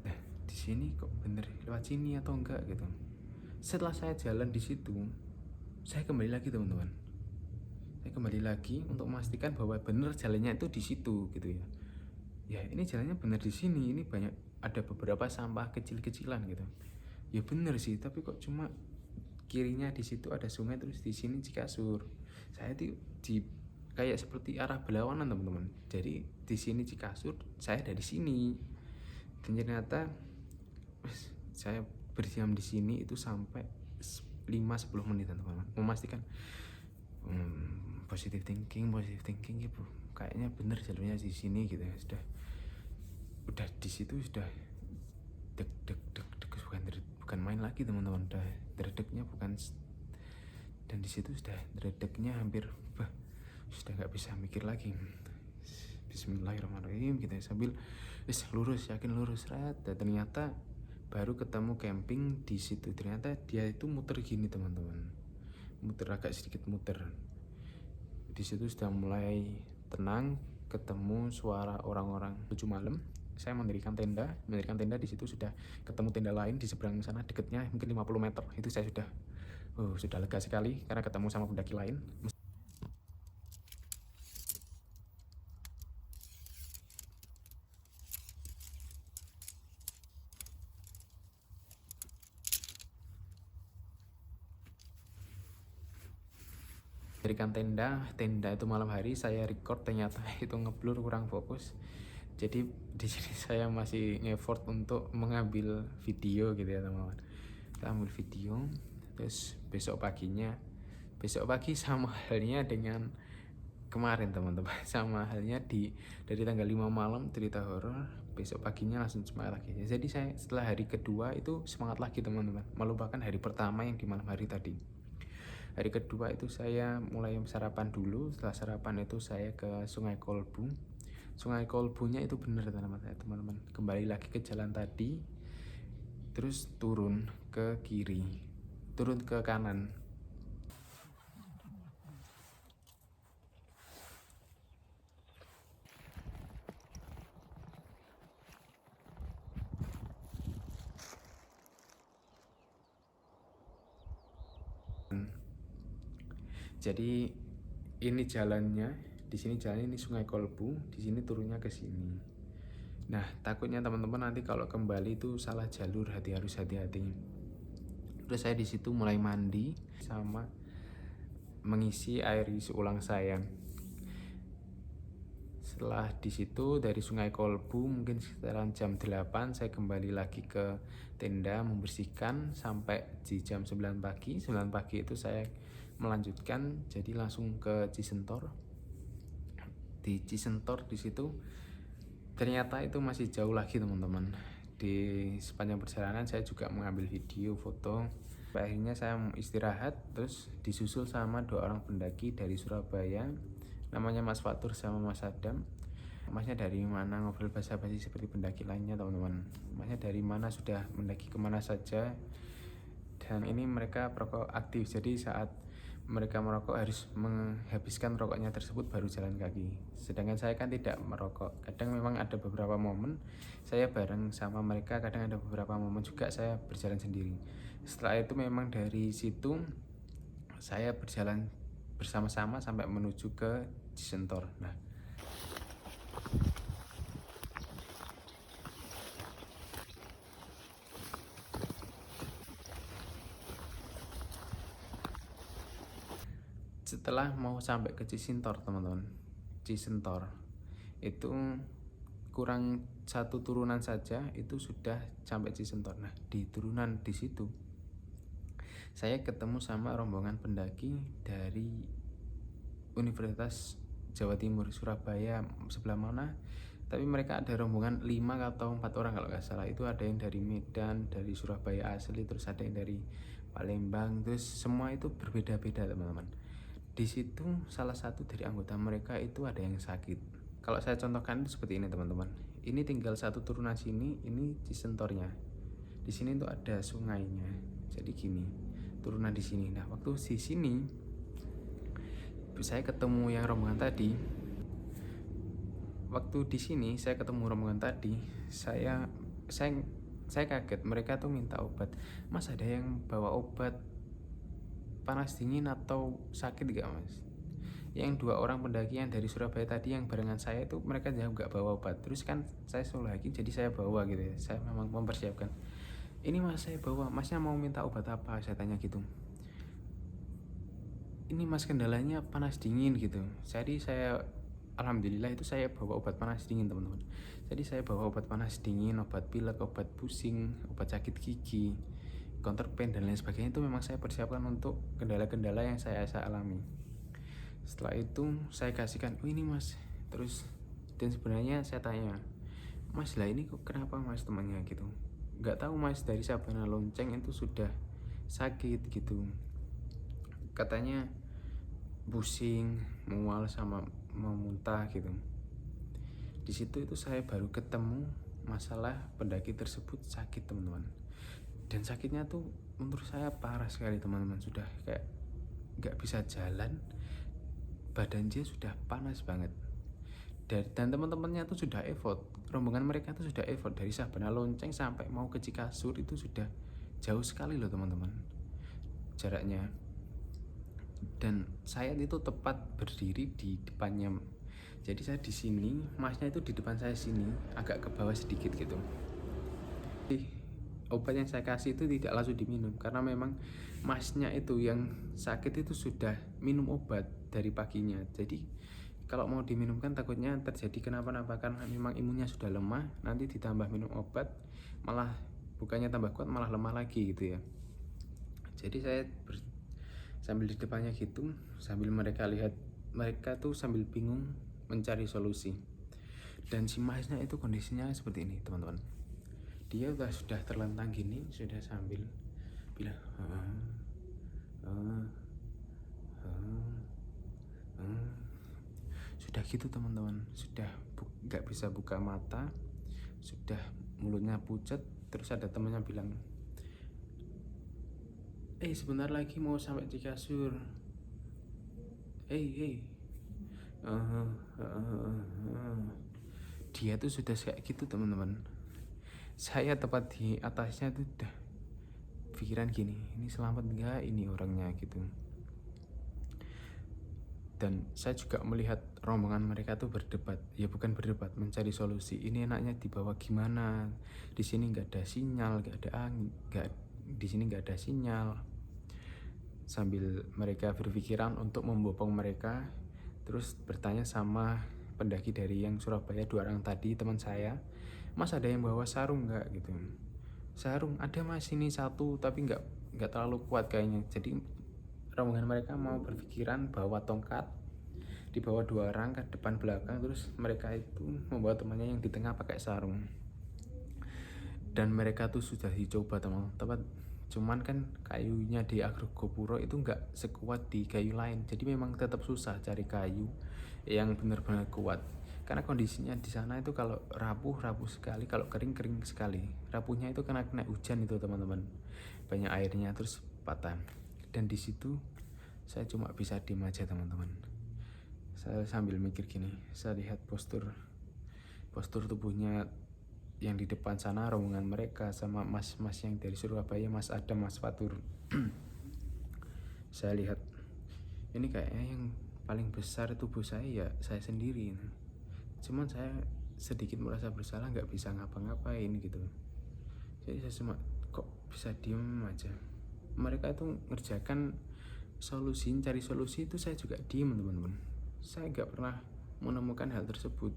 Nah, di sini kok bener lewat sini atau enggak gitu. Setelah saya jalan di situ, saya kembali lagi teman-teman. Saya kembali lagi untuk memastikan bahwa bener jalannya itu di situ gitu ya. Ya ini jalannya bener di sini, ini banyak ada beberapa sampah kecil-kecilan gitu. Ya bener sih, tapi kok cuma kirinya di situ ada sungai, terus di sini Cikasur. Saya tuh di kayak seperti arah berlawanan teman-teman. Jadi di sini Cikasur, saya dari sini. Dan ternyata saya berdiam di sini itu sampai 5-10 menit teman-teman, memastikan positive thinking gitu. Kayaknya bener jalurnya di sini gitu ya. Udah di situ sudah deg bukan main lagi teman-teman, udah deg-degnya bukan. Dan di situ sudah deg-degnya hampir sudah nggak bisa mikir lagi. Bismillahirrahmanirrahim gitu ya, sambil lurus, yakin lurus. Dan ternyata baru ketemu camping di situ. Ternyata dia itu muter gini teman-teman, muter agak sedikit muter. Di situ sudah mulai tenang, ketemu suara orang-orang. 7 malam saya mendirikan tenda di situ. Sudah ketemu tenda lain di seberang sana, dekatnya mungkin 50 meter. Itu saya sudah lega sekali karena ketemu sama pendaki lain. Mendirikan tenda itu malam hari saya record, ternyata itu ngeblur, kurang fokus. Jadi di sini saya masih ngeffort untuk mengambil video gitu ya teman-teman. Kita ambil video, terus besok pagi sama halnya dengan kemarin teman-teman, sama halnya dari tanggal 5 malam cerita horor, besok paginya langsung semangat lagi. Jadi saya setelah hari kedua itu semangat lagi teman-teman, melupakan hari pertama yang di malam hari tadi. Hari kedua itu saya mulai sarapan dulu. Setelah sarapan itu saya ke Sungai Kolbu. Sungai Kolbunya itu benar teman-teman, kembali lagi ke jalan tadi, terus turun ke kiri, turun ke kanan. Jadi ini jalannya, di sini jalannya ini Sungai Kolbu, di sini turunnya ke sini. Nah, takutnya teman-teman nanti kalau kembali itu salah jalur, harus hati-hati. Terus saya di situ mulai mandi sama mengisi air isi ulang saya. Setelah di situ dari Sungai Kolbu mungkin sekitaran jam 8 saya kembali lagi ke tenda membersihkan sampai di jam 9 pagi. 9 pagi itu saya melanjutkan, jadi langsung ke Cisentor. Di Cisentor di situ ternyata itu masih jauh lagi teman-teman. Di sepanjang perjalanan saya juga mengambil video, foto. Akhirnya saya istirahat, terus disusul sama 2 orang pendaki dari Surabaya, namanya Mas Fatur sama Mas Adam. Masnya dari mana, ngobrol basa-basi seperti pendaki lainnya teman-teman. Masnya dari mana, sudah mendaki kemana saja. Dan ini mereka perokok aktif, jadi saat mereka merokok harus menghabiskan rokoknya tersebut baru jalan kaki. Sedangkan saya kan tidak merokok. Kadang memang ada beberapa momen saya bareng sama mereka, kadang ada beberapa momen juga saya berjalan sendiri. Setelah itu memang dari situ saya berjalan bersama-sama sampai menuju ke Cisentor. Nah, setelah mau sampai ke Cisentor teman-teman, Cisentor itu kurang 1 turunan saja itu sudah sampai Cisentor. Nah, di turunan di situ saya ketemu sama rombongan pendaki dari Universitas Jawa Timur Surabaya sebelah mana, tapi mereka ada rombongan 5 atau 4 orang kalau nggak salah. Itu ada yang dari Medan, dari Surabaya asli, terus ada yang dari Palembang, terus semua itu berbeda-beda teman-teman. Di situ salah satu dari anggota mereka itu ada yang sakit. Kalau saya contohkan itu seperti ini teman-teman. Ini tinggal 1 turunan sini, ini Cisentornya. Di sini tuh ada sungainya. Jadi gini, turunan di sini. Nah, waktu di sini saya ketemu yang rombongan tadi. Waktu di sini saya ketemu rombongan tadi, saya kaget. Mereka tuh minta obat. Mas, ada yang bawa obat panas dingin atau sakit gak mas? Yang 2 orang pendaki yang dari Surabaya tadi yang barengan saya itu mereka juga gak bawa obat. Terus kan saya suruh lagi, jadi saya bawa gitu ya. Saya memang mempersiapkan. Ini mas, saya bawa. Masnya mau minta obat apa? Saya tanya gitu. Ini mas, kendalanya panas dingin gitu. Jadi saya alhamdulillah itu saya bawa obat panas dingin teman-teman. Jadi saya bawa obat panas dingin, obat pilek, obat pusing, obat sakit gigi, counterpain dan lain sebagainya. Itu memang saya persiapkan untuk kendala-kendala yang saya alami. Setelah itu saya kasihkan, oh ini mas. Terus dan sebenarnya saya tanya, mas lah ini kok kenapa mas, temannya gitu? Gak tahu mas, dari Sabana Lonceng itu sudah sakit gitu. Katanya pusing, mual sama mau muntah gitu. Di situ itu saya baru ketemu masalah pendaki tersebut sakit teman-teman, dan sakitnya tuh menurut saya parah sekali teman-teman, sudah kayak nggak bisa jalan, badan dia sudah panas banget. Dan teman-temannya tuh sudah effort, rombongan mereka tuh sudah effort dari Sabana Lonceng sampai mau ke Cikasur itu sudah jauh sekali loh teman-teman jaraknya. Dan saya itu tepat berdiri di depannya, jadi saya di sini, masnya itu di depan saya sini, agak ke bawah sedikit gitu. Obat yang saya kasih itu tidak langsung diminum karena memang masnya itu yang sakit itu sudah minum obat dari paginya. Jadi kalau mau diminumkan takutnya terjadi kenapa-napa karena memang imunnya sudah lemah, nanti ditambah minum obat malah bukannya tambah kuat malah lemah lagi gitu ya. Jadi saya sambil di depannya gitu, sambil mereka lihat, mereka tuh sambil bingung mencari solusi. Dan si masnya itu kondisinya seperti ini teman-teman, dia sudah terlentang gini, sudah sambil bilang sudah gitu teman-teman, sudah nggak bisa buka mata, sudah mulutnya pucat. Terus ada temannya bilang, sebentar lagi mau sampai Cikasur, dia tuh sudah kayak gitu teman-teman. Saya tepat di atasnya tuh udah pikiran gini, ini selamat nggak ini orangnya gitu. Dan saya juga melihat rombongan mereka tuh berdebat, ya bukan berdebat, mencari solusi. Ini enaknya dibawa gimana? Di sini nggak ada sinyal, nggak ada angin, di sini nggak ada sinyal. Sambil mereka berpikiran untuk membopong mereka, terus bertanya sama pendaki dari yang Surabaya 2 orang tadi, teman saya, Mas ada yang bawa sarung nggak gitu? Sarung ada mas, ini 1 tapi nggak terlalu kuat kayaknya. Jadi rombongan mereka mau berpikiran bawa tongkat, dibawa 2 orang ke depan belakang, terus mereka itu membawa temannya yang di tengah pakai sarung. Dan mereka tuh sudah dicoba teman-teman, cuman kan kayunya di Argopuro itu nggak sekuat di kayu lain, jadi memang tetap susah cari kayu yang benar-benar kuat. Karena kondisinya di sana itu kalau rapuh sekali, kalau kering sekali. Rapuhnya itu kena hujan itu teman-teman, banyak airnya terus patah. Dan di situ saya cuma bisa diem aja teman-teman. Saya sambil mikir gini, saya lihat postur tubuhnya yang di depan sana, rombongan mereka sama mas-mas yang dari Surabaya, Mas Adam, Mas Fatur. Saya lihat ini kayaknya yang paling besar tubuh saya ya saya sendiri. Cuman saya sedikit merasa bersalah, nggak bisa ngapa-ngapain gitu. Jadi saya cuma kok bisa diem aja. Mereka itu ngerjakan solusi, cari solusi itu saya juga diem teman-teman. Saya nggak pernah menemukan hal tersebut.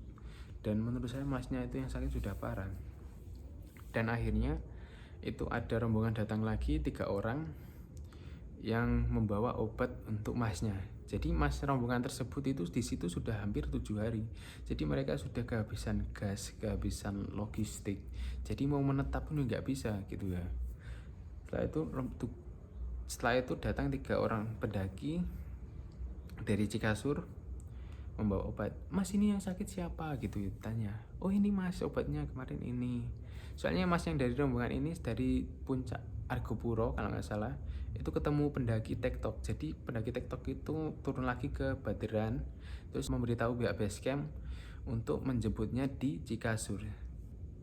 Dan menurut saya masnya itu yang sakit sudah parah. Dan akhirnya itu ada rombongan datang lagi 3 orang yang membawa obat untuk masnya. Jadi mas rombongan tersebut itu di situ sudah hampir 7 hari. Jadi mereka sudah kehabisan gas, kehabisan logistik. Jadi mau menetap pun nggak bisa gitu ya. Setelah itu datang 3 orang pendaki dari Cikasur membawa obat. Mas ini yang sakit siapa gitu tanya. Oh ini mas obatnya kemarin ini. Soalnya mas yang dari rombongan ini dari puncak Argopuro kalau nggak salah, itu ketemu pendaki TikTok. Jadi pendaki TikTok itu turun lagi ke Baderan, terus memberitahu pihak base camp untuk menjemputnya di Cikasur.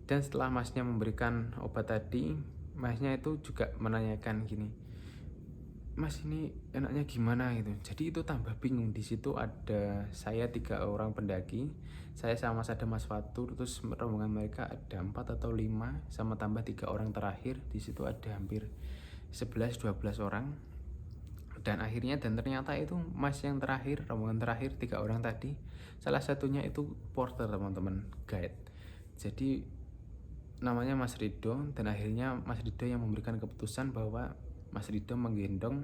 Dan setelah masnya memberikan obat tadi, masnya itu juga menanyakan gini, Mas ini enaknya gimana gitu. Jadi itu tambah bingung. Di situ ada saya 3 orang pendaki, saya sama ada Mas Fatur, terus rombongan mereka ada 4 atau 5 sama tambah 3 orang terakhir. Di situ ada hampir 11-12 orang. Dan ternyata itu mas yang terakhir, rombongan terakhir 3 orang tadi, salah satunya itu porter teman-teman, guide. Jadi namanya Mas Rido, dan akhirnya Mas Rido yang memberikan keputusan bahwa Mas Rido menggendong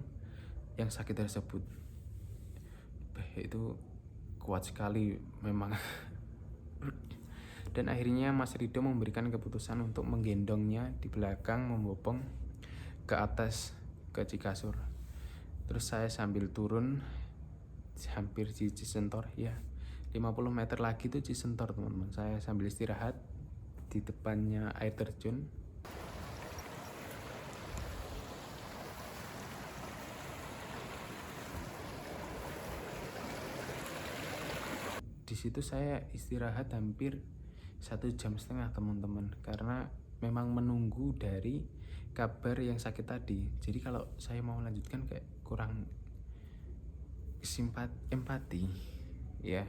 yang sakit tersebut. Itu kuat sekali memang. Dan akhirnya Mas Rido memberikan keputusan untuk menggendongnya di belakang, membopong ke atas ke Cikasur. Terus saya sambil turun hampir di Cisentor ya, 50 meter lagi tuh Cisentor teman-teman. Saya sambil istirahat di depannya air terjun. Di situ saya istirahat hampir 1,5 jam teman-teman, karena memang menunggu dari kabar yang sakit tadi. Jadi kalau saya mau lanjutkan kayak kurang empati ya.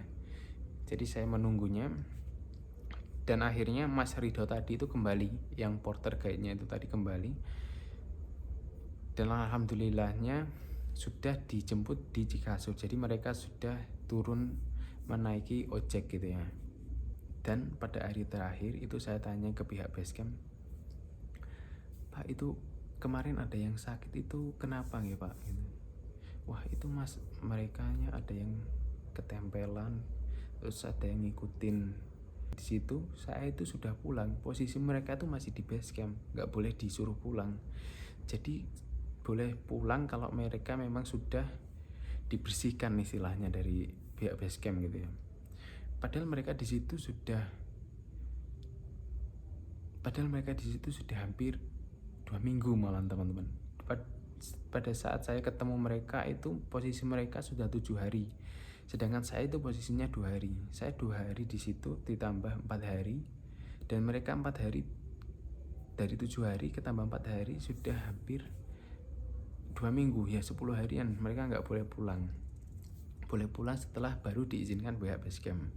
Jadi saya menunggunya, dan akhirnya Mas Rido tadi itu kembali, yang porter guide-nya itu tadi kembali, dan alhamdulillahnya sudah dijemput di Cikasur. Jadi mereka sudah turun menaiki ojek gitu ya. Dan pada hari terakhir itu saya tanya ke pihak basecamp, Pak, itu kemarin ada yang sakit itu kenapa ya Pak? Gitu. Wah itu Mas, merekanya ada yang ketempelan, terus ada yang ngikutin. Di situ saya itu sudah pulang, posisi mereka itu masih di basecamp, nggak boleh disuruh pulang. Jadi boleh pulang kalau mereka memang sudah dibersihkan istilahnya dari pihak basecamp gitu ya. Padahal mereka di situ sudah hampir 2 minggu malah teman-teman. Pada saat saya ketemu mereka itu posisi mereka sudah 7 hari, sedangkan saya itu posisinya 2 hari. Saya 2 hari di situ ditambah 4 hari, dan mereka 4 hari. Dari 7 hari ketambah 4 hari sudah hampir 2 minggu ya, 10 harian mereka nggak boleh pulang. Boleh pulang setelah baru diizinkan pihak basecamp.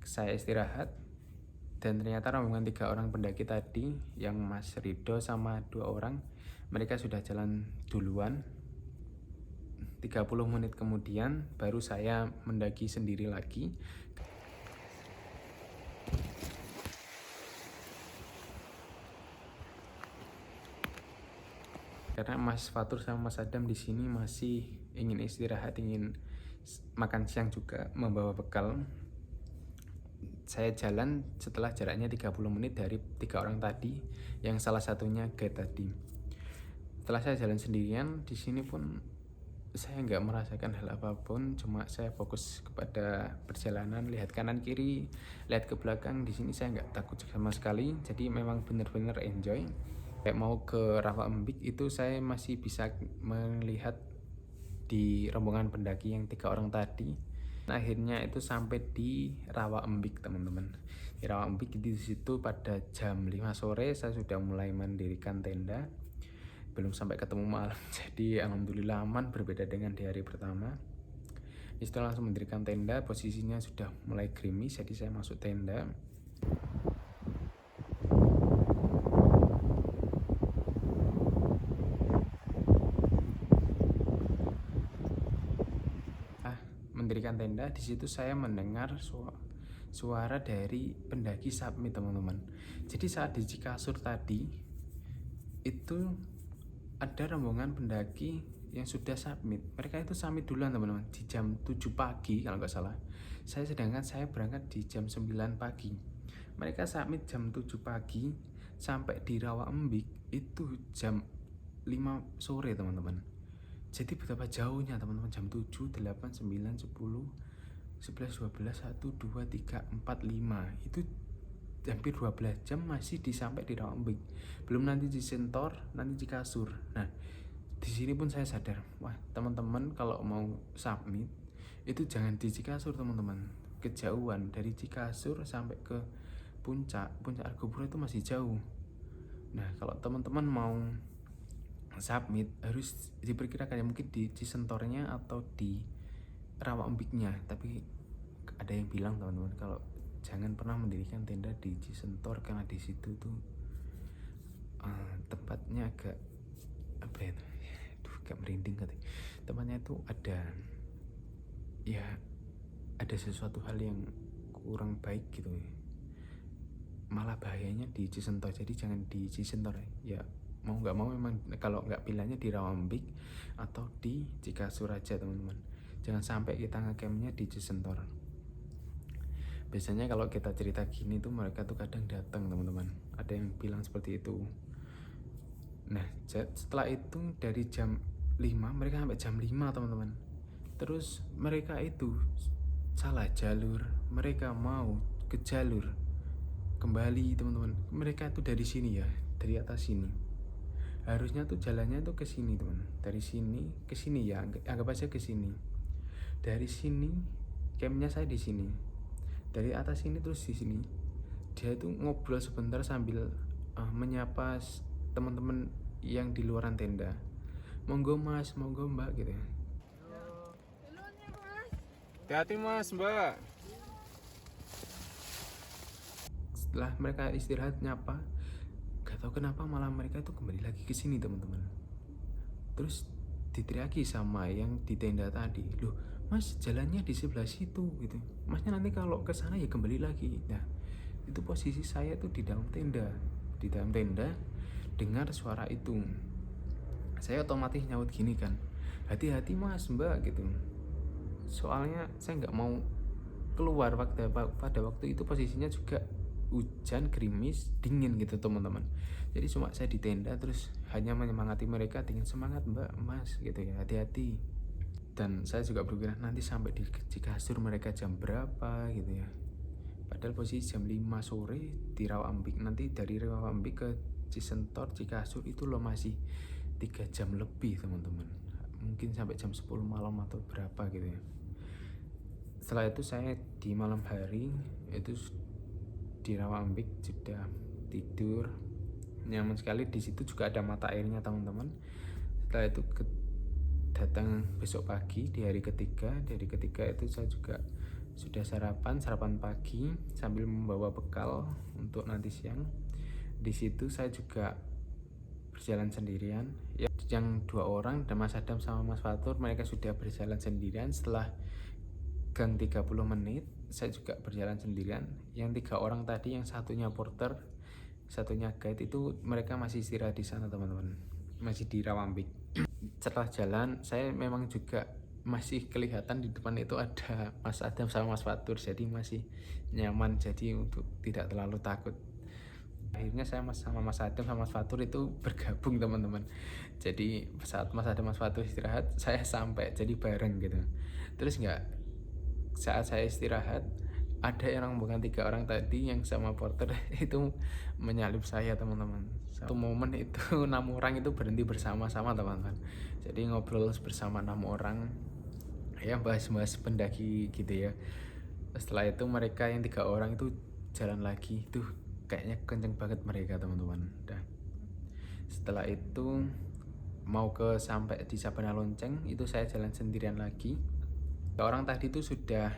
Saya istirahat, dan ternyata rombongan 3 orang pendaki tadi, yang Mas Rido sama 2 orang, mereka sudah jalan duluan. 30 menit kemudian baru saya mendaki sendiri lagi. Karena Mas Fatur sama Mas Adam di sini masih ingin istirahat, ingin makan siang juga, membawa bekal. Saya jalan setelah jaraknya 30 menit dari 3 orang tadi, yang salah satunya guide tadi. Setelah saya jalan sendirian di sini pun saya nggak merasakan hal apapun, cuma saya fokus kepada perjalanan, lihat kanan kiri, lihat ke belakang. Di sini saya nggak takut sama sekali, jadi memang benar-benar enjoy. Kayak mau ke Rawa Embik itu saya masih bisa melihat di rombongan pendaki yang 3 orang tadi. Nah, akhirnya itu sampai di Rawa Embik teman-teman. Di Rawa Embik di situ pada jam 5 sore saya sudah mulai mendirikan tenda. Belum sampai ketemu malam. Jadi alhamdulillah aman, berbeda dengan di hari pertama. Setelah langsung mendirikan tenda, posisinya sudah mulai gerimis, jadi saya masuk tenda. Mendirikan tenda, di situ saya mendengar suara dari pendaki submit teman-teman. Jadi saat di Cikasur tadi itu ada rombongan pendaki yang sudah submit. Mereka itu submit duluan teman-teman, di jam 7 pagi kalau nggak salah. Sedangkan saya berangkat di jam 9 pagi. Mereka submit jam 7 pagi, sampai di Rawa Embik itu jam 5 sore teman-teman. Jadi betapa jauhnya teman-teman, jam 7, 8, 9, 10, 11, 12, 1, 2, 3, 4, 5. Itu hampir 12 jam masih sampai di Rawa Embik. Belum nanti di Sentor, nanti di Kasur. Nah, di sini pun saya sadar, wah teman-teman kalau mau submit itu jangan di Cikasur teman-teman. Kejauhan dari Cikasur sampai ke puncak Argopuro itu masih jauh. Nah, kalau teman-teman mau submit harus diperkirakan ya, mungkin di Cisentornya atau di Rawa Embiknya. Tapi ada yang bilang teman-teman kalau jangan pernah mendirikan tenda di Cisentor, karena di situ tuh tempatnya agak apa ya, agak merinding katanya. Tempatnya itu ada sesuatu hal yang kurang baik gitu ya. Malah bahayanya di Cisentor, jadi jangan di Cisentor ya. Mau nggak mau memang kalau nggak pilihannya di Rawa Embik atau di Cikasur aja teman-teman. Jangan sampai kita ngecampnya di Cisentor. Biasanya kalau kita cerita gini tuh mereka tuh kadang datang teman-teman. Ada yang bilang seperti itu. Nah, setelah itu dari jam 5 mereka sampai jam 5 teman-teman. Terus mereka itu salah jalur, mereka mau ke jalur kembali teman-teman. Mereka itu dari sini ya, dari atas sini. Harusnya tuh jalannya tuh ke sini teman. Dari sini ke sini ya, anggap aja ke sini. Dari sini campnya saya di sini. Dari atas sini terus di sini. Dia itu ngobrol sebentar sambil menyapa teman-teman yang di luaran tenda. Monggo mas, monggo mbak gitu ya. Hati-hati mas, mbak. Setelah mereka istirahat nyapa, gak tahu kenapa malah mereka itu kembali lagi ke sini teman-teman. Terus diteriaki sama yang di tenda tadi, loh mas jalannya di sebelah situ gitu, masnya nanti kalau ke sana ya kembali lagi. Nah itu posisi saya tuh di dalam tenda, dengar suara itu. Saya otomatis nyaut gini kan, hati-hati mas mbak gitu. Soalnya saya nggak mau keluar pada waktu itu posisinya juga hujan, gerimis, dingin gitu teman-teman. Jadi cuma saya di tenda terus hanya menyemangati mereka dengan semangat mbak, mas gitu ya, hati-hati. Dan saya juga berpikir nanti sampai di kasur mereka jam berapa gitu ya. Padahal posisi jam 5 sore di Rawambik, nanti dari Rawambik ke Cisentor, Cikasur itu loh masih 3 jam lebih teman-teman. Mungkin sampai jam 10 malam atau berapa gitu ya. Setelah itu saya di malam hari itu di Rawambik sudah tidur nyaman sekali. Di situ juga ada mata airnya teman-teman. Setelah itu datang besok pagi di hari ketiga. Di hari ketiga itu saya juga sudah sarapan pagi sambil membawa bekal untuk nanti siang. Di situ saya juga berjalan sendirian. Yang 2 orang dan Mas Adam sama Mas Fatur mereka sudah berjalan sendirian. Setelah gang 30 menit saya juga berjalan sendirian. Yang 3 orang tadi, yang satunya porter, satunya guide, itu mereka masih istirahat di sana teman-teman, masih di Rawambik. Setelah jalan saya memang juga masih kelihatan di depan itu ada Mas Adam sama Mas Fatur, jadi masih nyaman, jadi untuk tidak terlalu takut. Akhirnya saya sama Mas Adam sama Mas Fatur itu bergabung teman-teman. Jadi saat Mas Adam Mas Fatur istirahat saya sampai, jadi bareng gitu. Terus saat saya istirahat ada yang bukan 3 orang tadi yang sama porter itu menyalip saya teman-teman. Satu momen itu 6 orang itu berhenti bersama-sama teman-teman. Jadi ngobrol bersama 6 orang ya, bahas-bahas pendaki gitu ya. Setelah itu mereka yang 3 orang itu jalan lagi, tuh kayaknya kenceng banget mereka teman-teman. Dan setelah itu mau sampai di Sabana Lonceng itu saya jalan sendirian lagi. Orang tadi itu sudah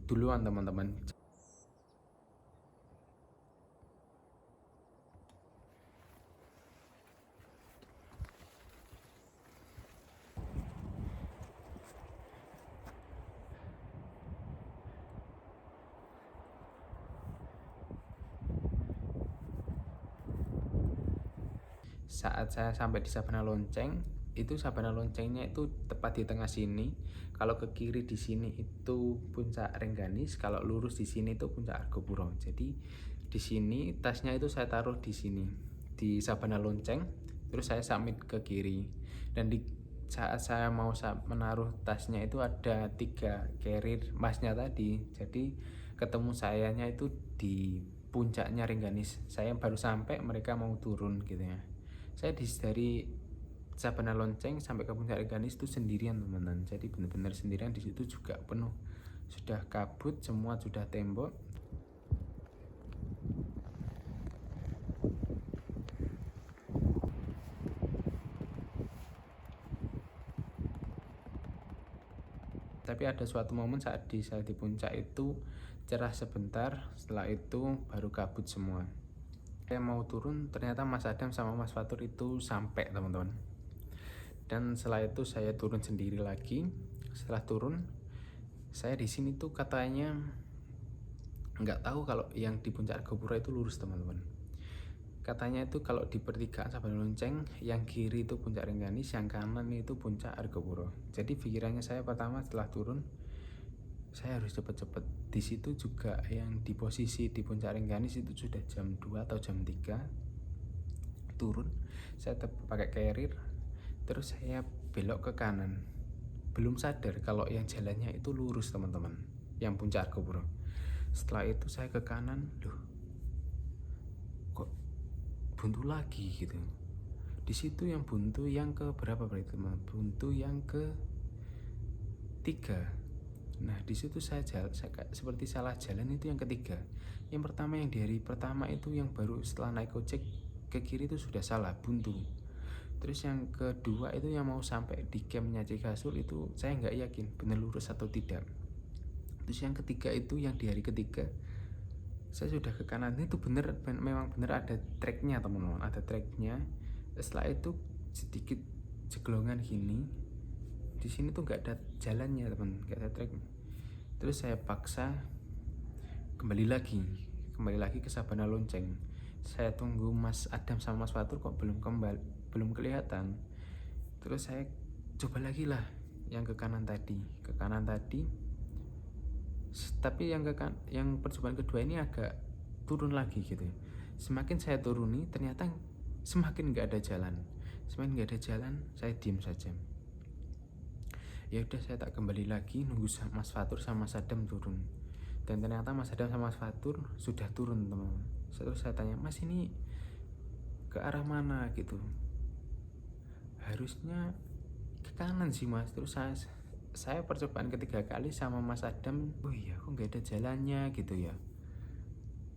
duluan teman-teman. Saat saya sampai di Sabana Lonceng, itu Sabana Loncengnya itu tepat di tengah sini. Kalau ke kiri di sini itu puncak Rengganis, kalau lurus di sini itu puncak Argopuro. Jadi di sini tasnya itu saya taruh di sini di Sabana Lonceng, terus saya summit ke kiri. Dan di saat saya mau menaruh tasnya itu ada 3 carrier masnya tadi. Jadi ketemu sayanya itu di puncaknya Rengganis. Saya baru sampai, mereka mau turun gitu ya. Saya dari Sabana Lonceng sampai ke puncak Rengganis itu sendirian teman-teman. Jadi benar-benar sendirian. Di situ juga penuh, sudah kabut semua, sudah tembok. Tapi ada suatu momen saat saya di puncak itu cerah sebentar, setelah itu baru kabut semua. Saya mau turun, ternyata Mas Adam sama Mas Fatur itu sampai teman-teman. Dan setelah itu saya turun sendiri lagi. Setelah turun, saya di sini tuh katanya nggak tahu kalau yang di puncak Argopuro itu lurus teman-teman. Katanya itu kalau di pertigaan Sabana Lonceng, yang kiri itu puncak Rengganis, yang kanan itu puncak Argopuro. Jadi pikirannya saya pertama setelah turun, saya harus cepet-cepet. Di situ juga yang di posisi di puncak Rengganis itu sudah jam 2 atau jam 3. Turun, saya pakai carrier, terus saya belok ke kanan. Belum sadar kalau yang jalannya itu lurus teman-teman, yang puncak Argopuro. Setelah itu saya ke kanan, loh buntu lagi gitu. Di situ yang buntu yang ke berapa berarti teman? Buntu yang ke 3. Nah di situ saya seperti salah jalan itu yang ketiga. Yang pertama yang di hari pertama itu yang baru setelah naik ojek ke kiri itu sudah salah, buntu. Terus yang kedua itu yang mau sampai di campnya Cikasur itu saya nggak yakin benar lurus atau tidak. Terus yang ketiga itu yang di hari ketiga saya sudah ke kanan itu memang benar ada treknya teman-teman, ada treknya. Setelah itu sedikit jeglongan gini, di sini tuh nggak ada jalannya teman, nggak ada trek. Terus saya paksa kembali lagi ke Sabana Lonceng. Saya tunggu Mas Adam sama Mas Fatur kok belum kelihatan. Terus saya coba lagi lah yang ke kanan tadi, tapi yang percobaan kedua ini agak turun lagi gitu. Semakin saya turuni ternyata semakin nggak ada jalan. Saya diem saja. Ya udah saya tak kembali lagi nunggu Mas Fatur sama Mas Adam turun. Dan ternyata Mas Adam sama Mas Fatur sudah turun teman-teman. Terus saya tanya, Mas ini ke arah mana gitu? Harusnya ke kanan sih Mas. Terus saya percobaan ketiga kali sama Mas Adam, oh iya kok nggak ada jalannya gitu ya.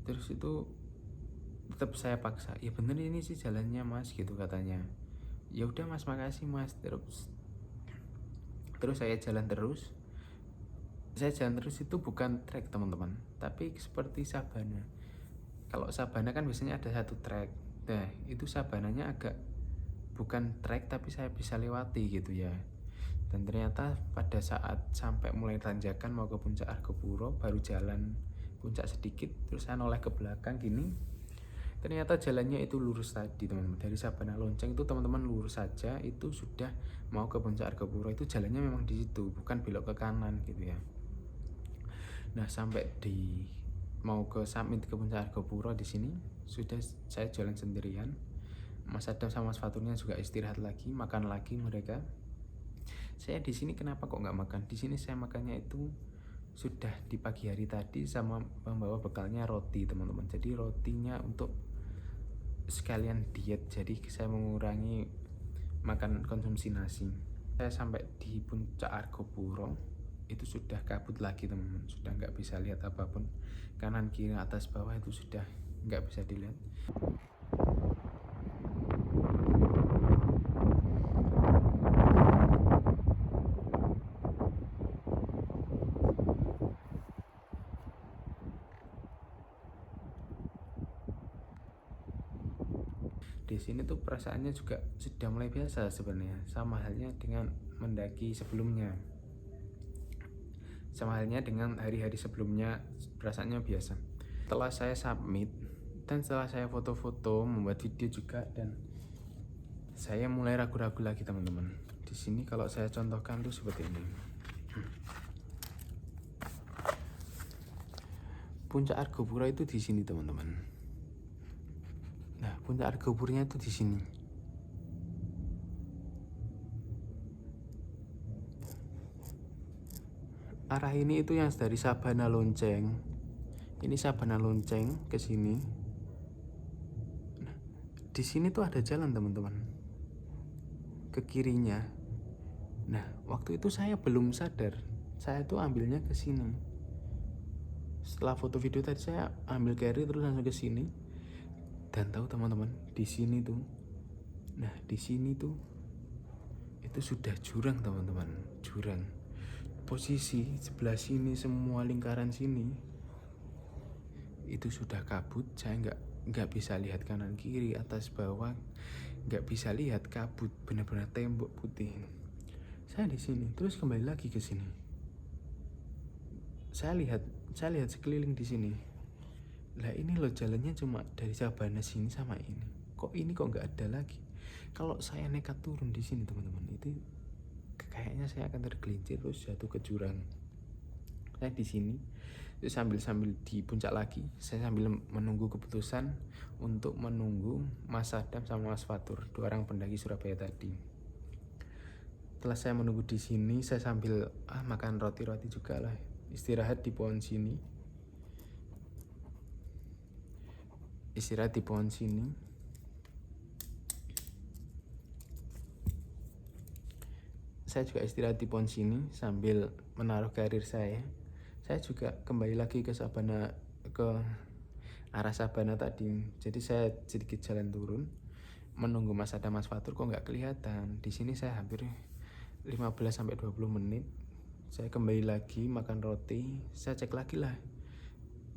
Terus itu tetap saya paksa, ya bener ini sih jalannya Mas gitu katanya. Ya udah Mas, makasih Mas. Terus saya jalan terus itu bukan trek teman-teman, tapi seperti sabana. Kalau sabana kan biasanya ada satu trek. Nah itu sabananya agak bukan trek tapi saya bisa lewati gitu ya. Dan ternyata pada saat sampai mulai tanjakan mau ke puncak Argopuro, baru jalan puncak sedikit, terus saya noleh ke belakang gini, ternyata jalannya itu lurus tadi teman-teman. Dari Sabana Lonceng itu teman-teman lurus saja, itu sudah mau ke puncak Argopuro. Itu jalannya memang di situ, bukan belok ke kanan gitu ya. Nah sampai mau ke summit ke puncak Argopuro, di sini sudah saya jalan sendirian. Mas Adam sama Mas Faturnya juga istirahat lagi, makan lagi mereka. Saya di sini kenapa kok nggak makan? Di sini saya makannya itu sudah di pagi hari tadi sama membawa bekalnya roti teman-teman. Jadi rotinya untuk sekalian diet. Jadi saya mengurangi makan konsumsi nasi. Saya sampai di puncak Argopuro itu sudah kabut lagi teman-teman. Sudah nggak bisa lihat apapun. Kanan kiri atas bawah itu sudah nggak bisa dilihat. Di sini tuh perasaannya juga sudah mulai biasa sebenarnya, sama halnya dengan mendaki sebelumnya, sama halnya dengan hari-hari sebelumnya, perasaannya biasa. Setelah saya submit dan setelah saya foto-foto, membuat video juga, dan saya mulai ragu-ragu lagi teman-teman. Di sini kalau saya contohkan tuh seperti ini. Puncak Argopuro itu di sini teman-teman. Nah, puncak Argopuronya itu di sini. Arah ini itu yang dari Sabana Lonceng. Ini Sabana Lonceng ke sini. Nah, di sini tuh ada jalan teman-teman. Ke kirinya. Nah, waktu itu saya belum sadar. Saya tuh ambilnya ke sini. Setelah foto video tadi saya ambil carry terus langsung ke sini. Dan tahu teman-teman, di sini tuh, nah di sini tuh, itu sudah jurang teman-teman, jurang. Posisi sebelah sini semua lingkaran sini, itu sudah kabut. Saya nggak bisa lihat kanan kiri atas bawah, nggak bisa lihat, kabut, benar-benar tembok putih. Saya di sini, terus kembali lagi ke sini. Saya lihat sekeliling di sini. Lah ini loh jalannya cuma dari Sabana sini sama ini. Kok nggak ada lagi? Kalau saya nekat turun di sini teman-teman, itu kayaknya saya akan tergelincir terus jatuh ke jurang. Saya di sini terus sambil di puncak lagi, saya sambil menunggu keputusan untuk menunggu Mas Adam sama Mas Fatur, 2 orang pendaki Surabaya tadi. Setelah saya menunggu di sini, saya sambil makan roti-roti juga lah, istirahat di pohon sini. saya juga istirahat di pon sini sambil menaruh karir saya. Saya juga kembali lagi ke Sabana, ke arah Sabana tadi. Jadi saya sedikit jalan turun, menunggu Mas Adam Mas Fatur kok nggak kelihatan. Di sini saya hampir 15-20 menit. Saya kembali lagi makan roti, saya cek lagi lah.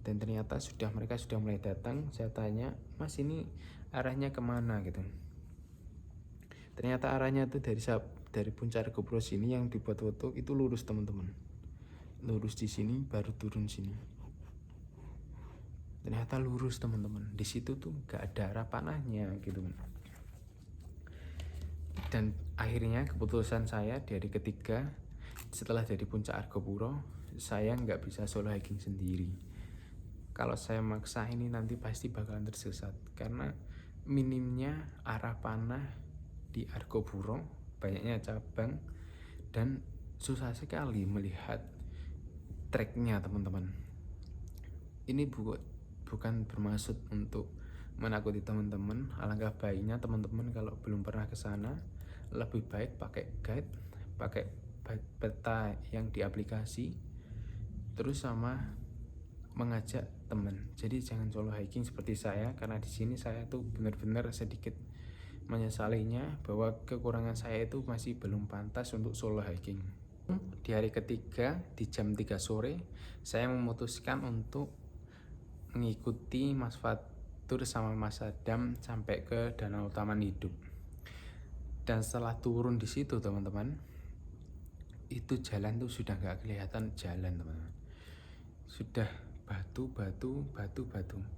Dan ternyata mereka sudah mulai datang. Saya tanya, Mas ini arahnya kemana gitu. Ternyata arahnya itu dari puncak Argopuro sini yang dibuat foto itu lurus teman-teman. Lurus di sini baru turun sini. Ternyata lurus teman-teman. Di situ tuh nggak ada arah panahnya gitu. Dan akhirnya keputusan saya di hari ketiga setelah dari puncak Argopuro, saya nggak bisa solo hiking sendiri. Kalau saya maksa ini nanti pasti bakalan tersesat karena minimnya arah panah di Argopuro, banyaknya cabang, dan susah sekali melihat treknya teman-teman. Ini bukan bermaksud untuk menakuti teman-teman. Alangkah baiknya teman-teman kalau belum pernah ke sana lebih baik pakai guide, pakai peta yang di aplikasi, terus sama mengajak teman. Jadi jangan solo hiking seperti saya, karena di sini saya tuh benar-benar sedikit menyesalinya bahwa kekurangan saya itu masih belum pantas untuk solo hiking. Di hari ketiga di jam 3 sore saya memutuskan untuk mengikuti Mas Fatur sama Mas Adam sampai ke Danau Taman Hidup. Dan setelah turun di situ teman-teman, itu jalan tuh sudah nggak kelihatan jalan teman-teman. Sudah batu.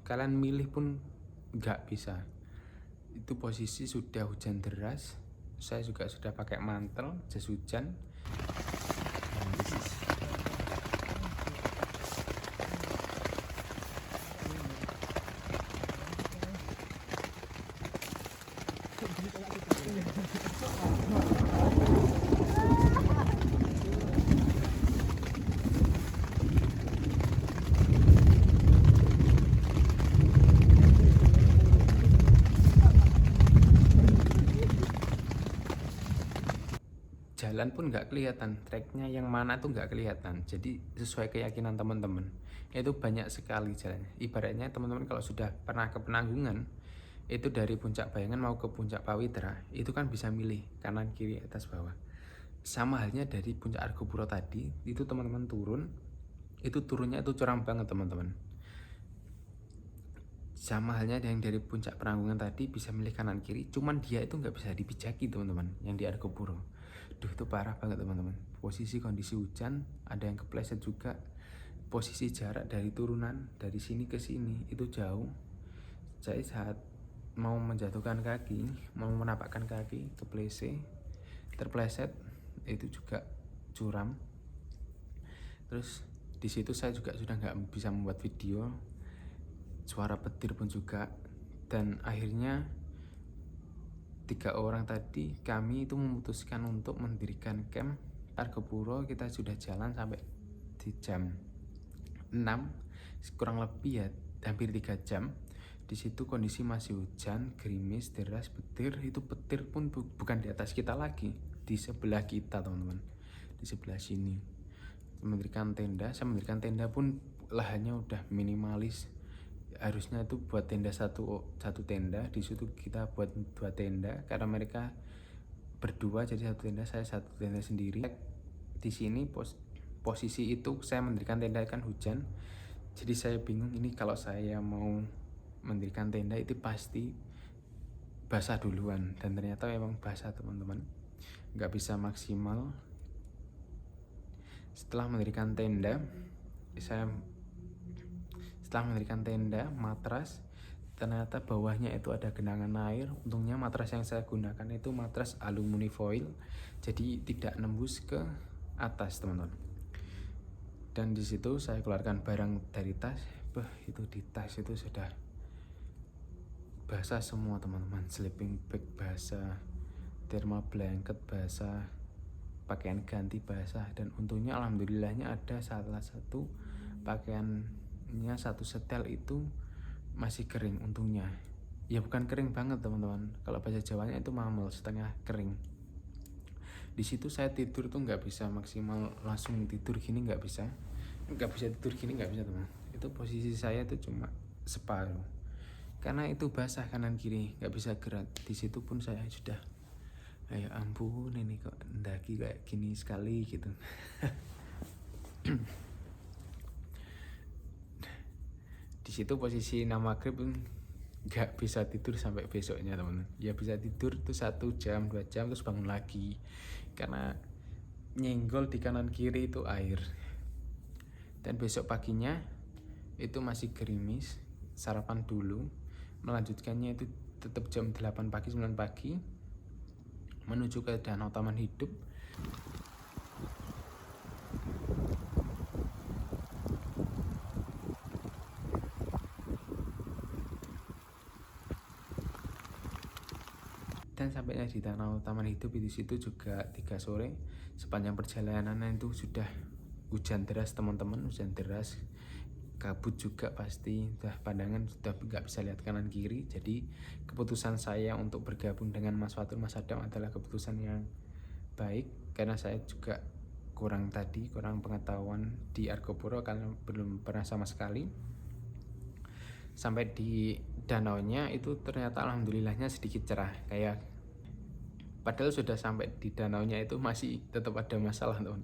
Kalian milih pun nggak bisa. Itu posisi sudah hujan deras. Saya juga sudah pakai mantel, jas hujan. Jalan pun nggak kelihatan, treknya yang mana tuh nggak kelihatan. Jadi sesuai keyakinan teman-teman, itu banyak sekali jalannya. Ibaratnya teman-teman kalau sudah pernah ke Penanggungan, itu dari puncak Bayangan mau ke puncak Pawitra, itu kan bisa milih kanan kiri atas bawah. Sama halnya dari puncak Argopuro tadi, itu teman-teman turun, itu turunnya itu curam banget teman-teman. Sama halnya yang dari puncak Penanggungan tadi bisa milih kanan kiri, cuman dia itu nggak bisa dipijaki teman-teman. Yang di Argopuro, duh itu parah banget teman-teman. Posisi kondisi hujan, ada yang kepleset juga. Posisi jarak dari turunan dari sini ke sini itu jauh. Jadi saat mau menjatuhkan kaki, mau menapakkan kaki, terpleset, itu juga curam. Terus di situ saya juga sudah nggak bisa membuat video, suara petir pun juga. Dan akhirnya 3 orang tadi kami itu memutuskan untuk mendirikan camp Argopuro. Kita sudah jalan sampai di jam 6, kurang lebih ya hampir 3 jam. Di situ kondisi masih hujan, gerimis, deras, petir. Itu petir pun bukan di atas kita lagi, di sebelah kita teman-teman, di sebelah sini. Saya mendirikan tenda pun lahannya udah minimalis. Harusnya itu buat tenda satu tenda, di situ kita buat 2 tenda karena mereka berdua, jadi 1 tenda, saya 1 tenda sendiri. Di sini posisi itu saya mendirikan tenda kan hujan, jadi saya bingung ini kalau saya mau mendirikan tenda itu pasti basah duluan, dan ternyata memang basah teman-teman, nggak bisa maksimal. Setelah mendirikan tenda, matras, ternyata bawahnya itu ada genangan air. Untungnya matras yang saya gunakan itu matras alumni foil, jadi tidak nembus ke atas teman-teman. Dan di situ saya keluarkan barang dari tas. Itu di tas itu sudah basah semua teman-teman. Sleeping bag basah, thermal blanket basah, pakaian ganti basah. Dan untungnya alhamdulillahnya ada salah satu pakaiannya, 1 setel itu masih kering untungnya. Ya bukan kering banget teman-teman, kalau bahasa Jawanya itu mamel, setengah kering. Di situ saya tidur tuh nggak bisa maksimal langsung tidur gini, nggak bisa tidur gini, nggak bisa teman. Itu posisi saya tuh cuma separuh karena itu basah kanan kiri, nggak bisa gerak. Di situ pun saya sudah ya ampun, ini kok ndaki kayak gini sekali gitu. Di situ posisi maghrib nggak bisa tidur sampai besoknya teman. Ya bisa tidur tuh 1 jam 2 jam terus bangun lagi karena nyenggol di kanan kiri itu air. Dan besok paginya itu masih gerimis, sarapan dulu, melanjutkannya itu tetap jam 8 pagi 9 pagi menuju ke Danau Taman Hidup. Dan sampainya di Danau Taman Hidup di situ juga 3 sore. Sepanjang perjalanan itu sudah hujan deras teman-teman, hujan deras, kabut juga pasti, udah pandangan sudah nggak bisa lihat kanan kiri. Jadi keputusan saya untuk bergabung dengan Mas Fatur Mas Adam adalah keputusan yang baik karena saya juga kurang pengetahuan di Argopuro karena belum pernah sama sekali. Sampai di danaunya itu ternyata alhamdulillahnya sedikit cerah, kayak padahal sudah sampai di danaunya itu masih tetap ada masalah teman.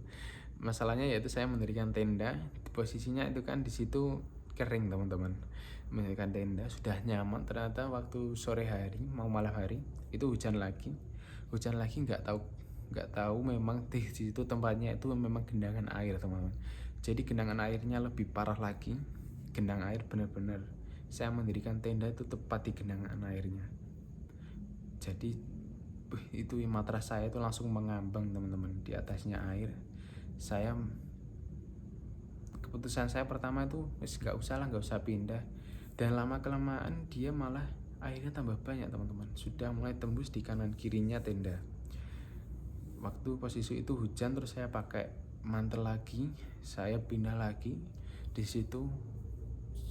Masalahnya yaitu saya mendirikan tenda, posisinya itu kan di situ kering teman-teman. Mendirikan tenda sudah nyaman, ternyata waktu sore hari mau malam hari itu hujan lagi nggak tahu memang di situ tempatnya itu memang genangan air teman-teman. Jadi genangan airnya lebih parah lagi, genang air benar-benar. Saya mendirikan tenda itu tepat di genangan airnya. Jadi itu matras saya itu langsung mengambang teman-teman di atasnya air. Keputusan saya pertama itu nggak usah pindah. Dan lama kelamaan dia malah airnya tambah banyak teman-teman. Sudah mulai tembus di kanan kirinya tenda. Waktu posisi itu hujan terus saya pakai mantel lagi, saya pindah lagi. Di situ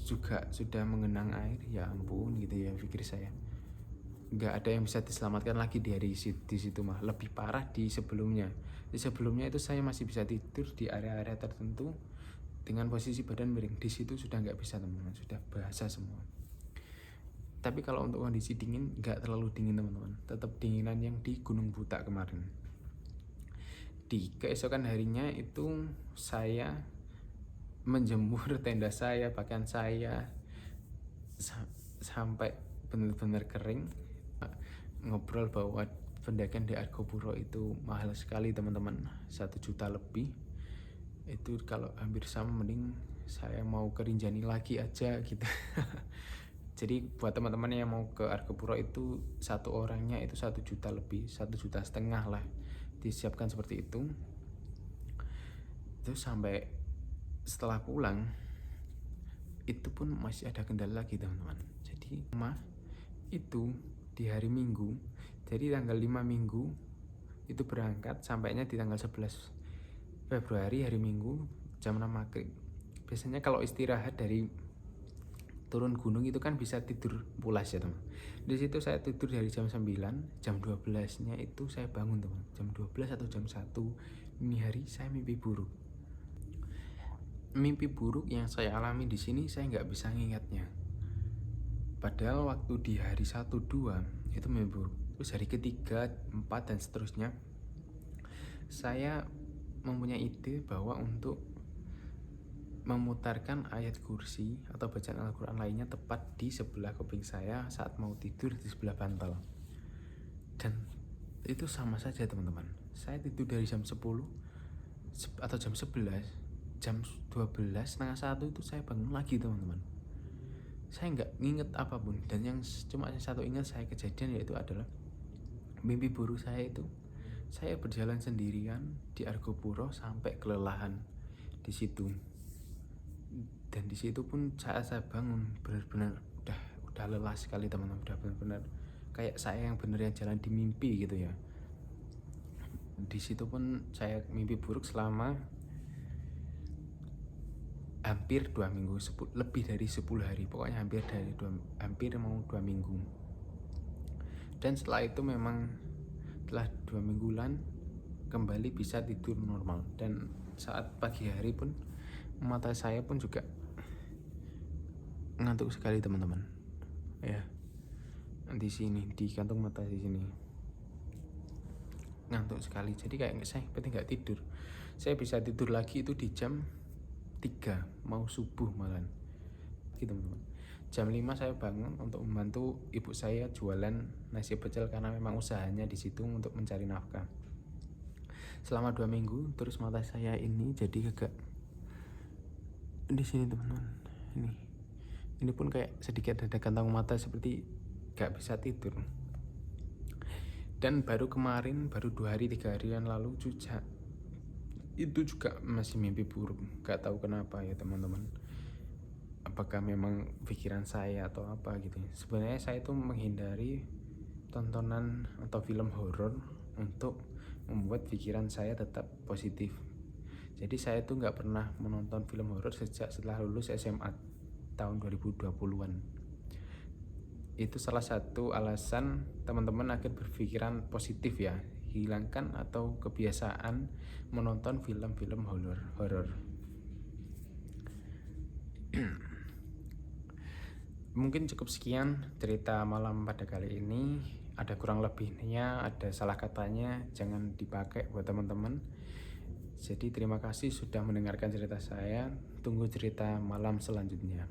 juga sudah mengenang air, ya ampun gitu ya pikir saya. Nggak ada yang bisa diselamatkan lagi di situ mah, lebih parah di sebelumnya. Di sebelumnya itu saya masih bisa tidur di area-area tertentu dengan posisi badan miring. Di situ sudah nggak bisa teman-teman, sudah basah semua. Tapi kalau untuk kondisi dingin nggak terlalu dingin teman-teman, tetap dinginan yang di Gunung Butak kemarin. Di keesokan harinya itu saya menjemur tenda saya, pakaian saya sampai benar-benar kering. Ngobrol bahwa pendakian di Argopuro itu mahal sekali teman-teman, 1 juta lebih. Itu kalau hampir sama mending saya mau ke Rinjani lagi aja gitu. Jadi buat teman-teman yang mau ke Argopuro itu satu orangnya itu 1 juta lebih, 1,5 juta lah disiapkan seperti itu. Itu sampai setelah pulang itu pun masih ada kendala lagi teman-teman. Jadi itu di hari Minggu, jadi tanggal 5 Minggu itu berangkat, sampainya di tanggal 11 Februari hari Minggu jam 6 maghrib. Biasanya kalau istirahat dari turun gunung itu kan bisa tidur pulas ya teman. Di situ saya tidur dari jam 9, jam 12-nya itu saya bangun teman. Jam 12 atau jam 1 ini hari saya mimpi buruk. Mimpi buruk yang saya alami di sini saya nggak bisa ngingatnya. Padahal waktu di hari 1, 2 itu mimpi buruk. Terus hari ketiga, 4 dan seterusnya saya mempunyai ide bahwa untuk memutarkan ayat kursi atau bacaan Al-Quran lainnya tepat di sebelah kuping saya saat mau tidur di sebelah bantal. Dan itu sama saja teman-teman. Saya tidur dari jam 10 atau jam 11, jam 12, setengah 1 itu saya bangun lagi teman-teman. Saya nggak nginget apapun. Dan yang cuma satu ingat saya kejadian yaitu adalah mimpi buruk saya itu saya berjalan sendirian di Argopuro sampai kelelahan di situ. Dan di situ pun saat saya bangun benar-benar udah lelah sekali teman-teman, udah benar-benar kayak saya yang benar yang jalan di mimpi gitu ya. Di situ pun saya mimpi buruk selama hampir 2 minggu, lebih dari 10 hari, pokoknya hampir mau 2 minggu. Dan setelah itu memang setelah 2 mingguan kembali bisa tidur normal. Dan saat pagi hari pun mata saya pun juga ngantuk sekali teman-teman ya, di sini di kantung mata di sini ngantuk sekali. Jadi kayak saya penting nggak tidur. Saya bisa tidur lagi itu di jam 3 mau subuh malam gitu teman-teman. Jam 5 saya bangun untuk membantu ibu saya jualan nasi pecel karena memang usahanya di situ untuk mencari nafkah. Selama 2 minggu terus mata saya ini jadi agak di sini teman-teman. Ini pun kayak sedikit ada kantong mata seperti gak bisa tidur. Dan baru kemarin, baru 2 hari 3 harian lalu itu juga masih mimpi buruk. Gak tahu kenapa ya teman-teman, apakah memang pikiran saya atau apa gitu. Sebenarnya saya itu menghindari tontonan atau film horor untuk membuat pikiran saya tetap positif. Jadi saya tuh nggak pernah menonton film horor sejak setelah lulus SMA tahun 2020-an. Itu salah satu alasan teman-teman agar berpikiran positif ya, hilangkan atau kebiasaan menonton film-film horor. Mungkin cukup sekian cerita malam pada kali ini. Ada kurang lebihnya, ada salah katanya, jangan dipakai buat teman-teman. Jadi terima kasih sudah mendengarkan cerita saya. Tunggu cerita malam selanjutnya.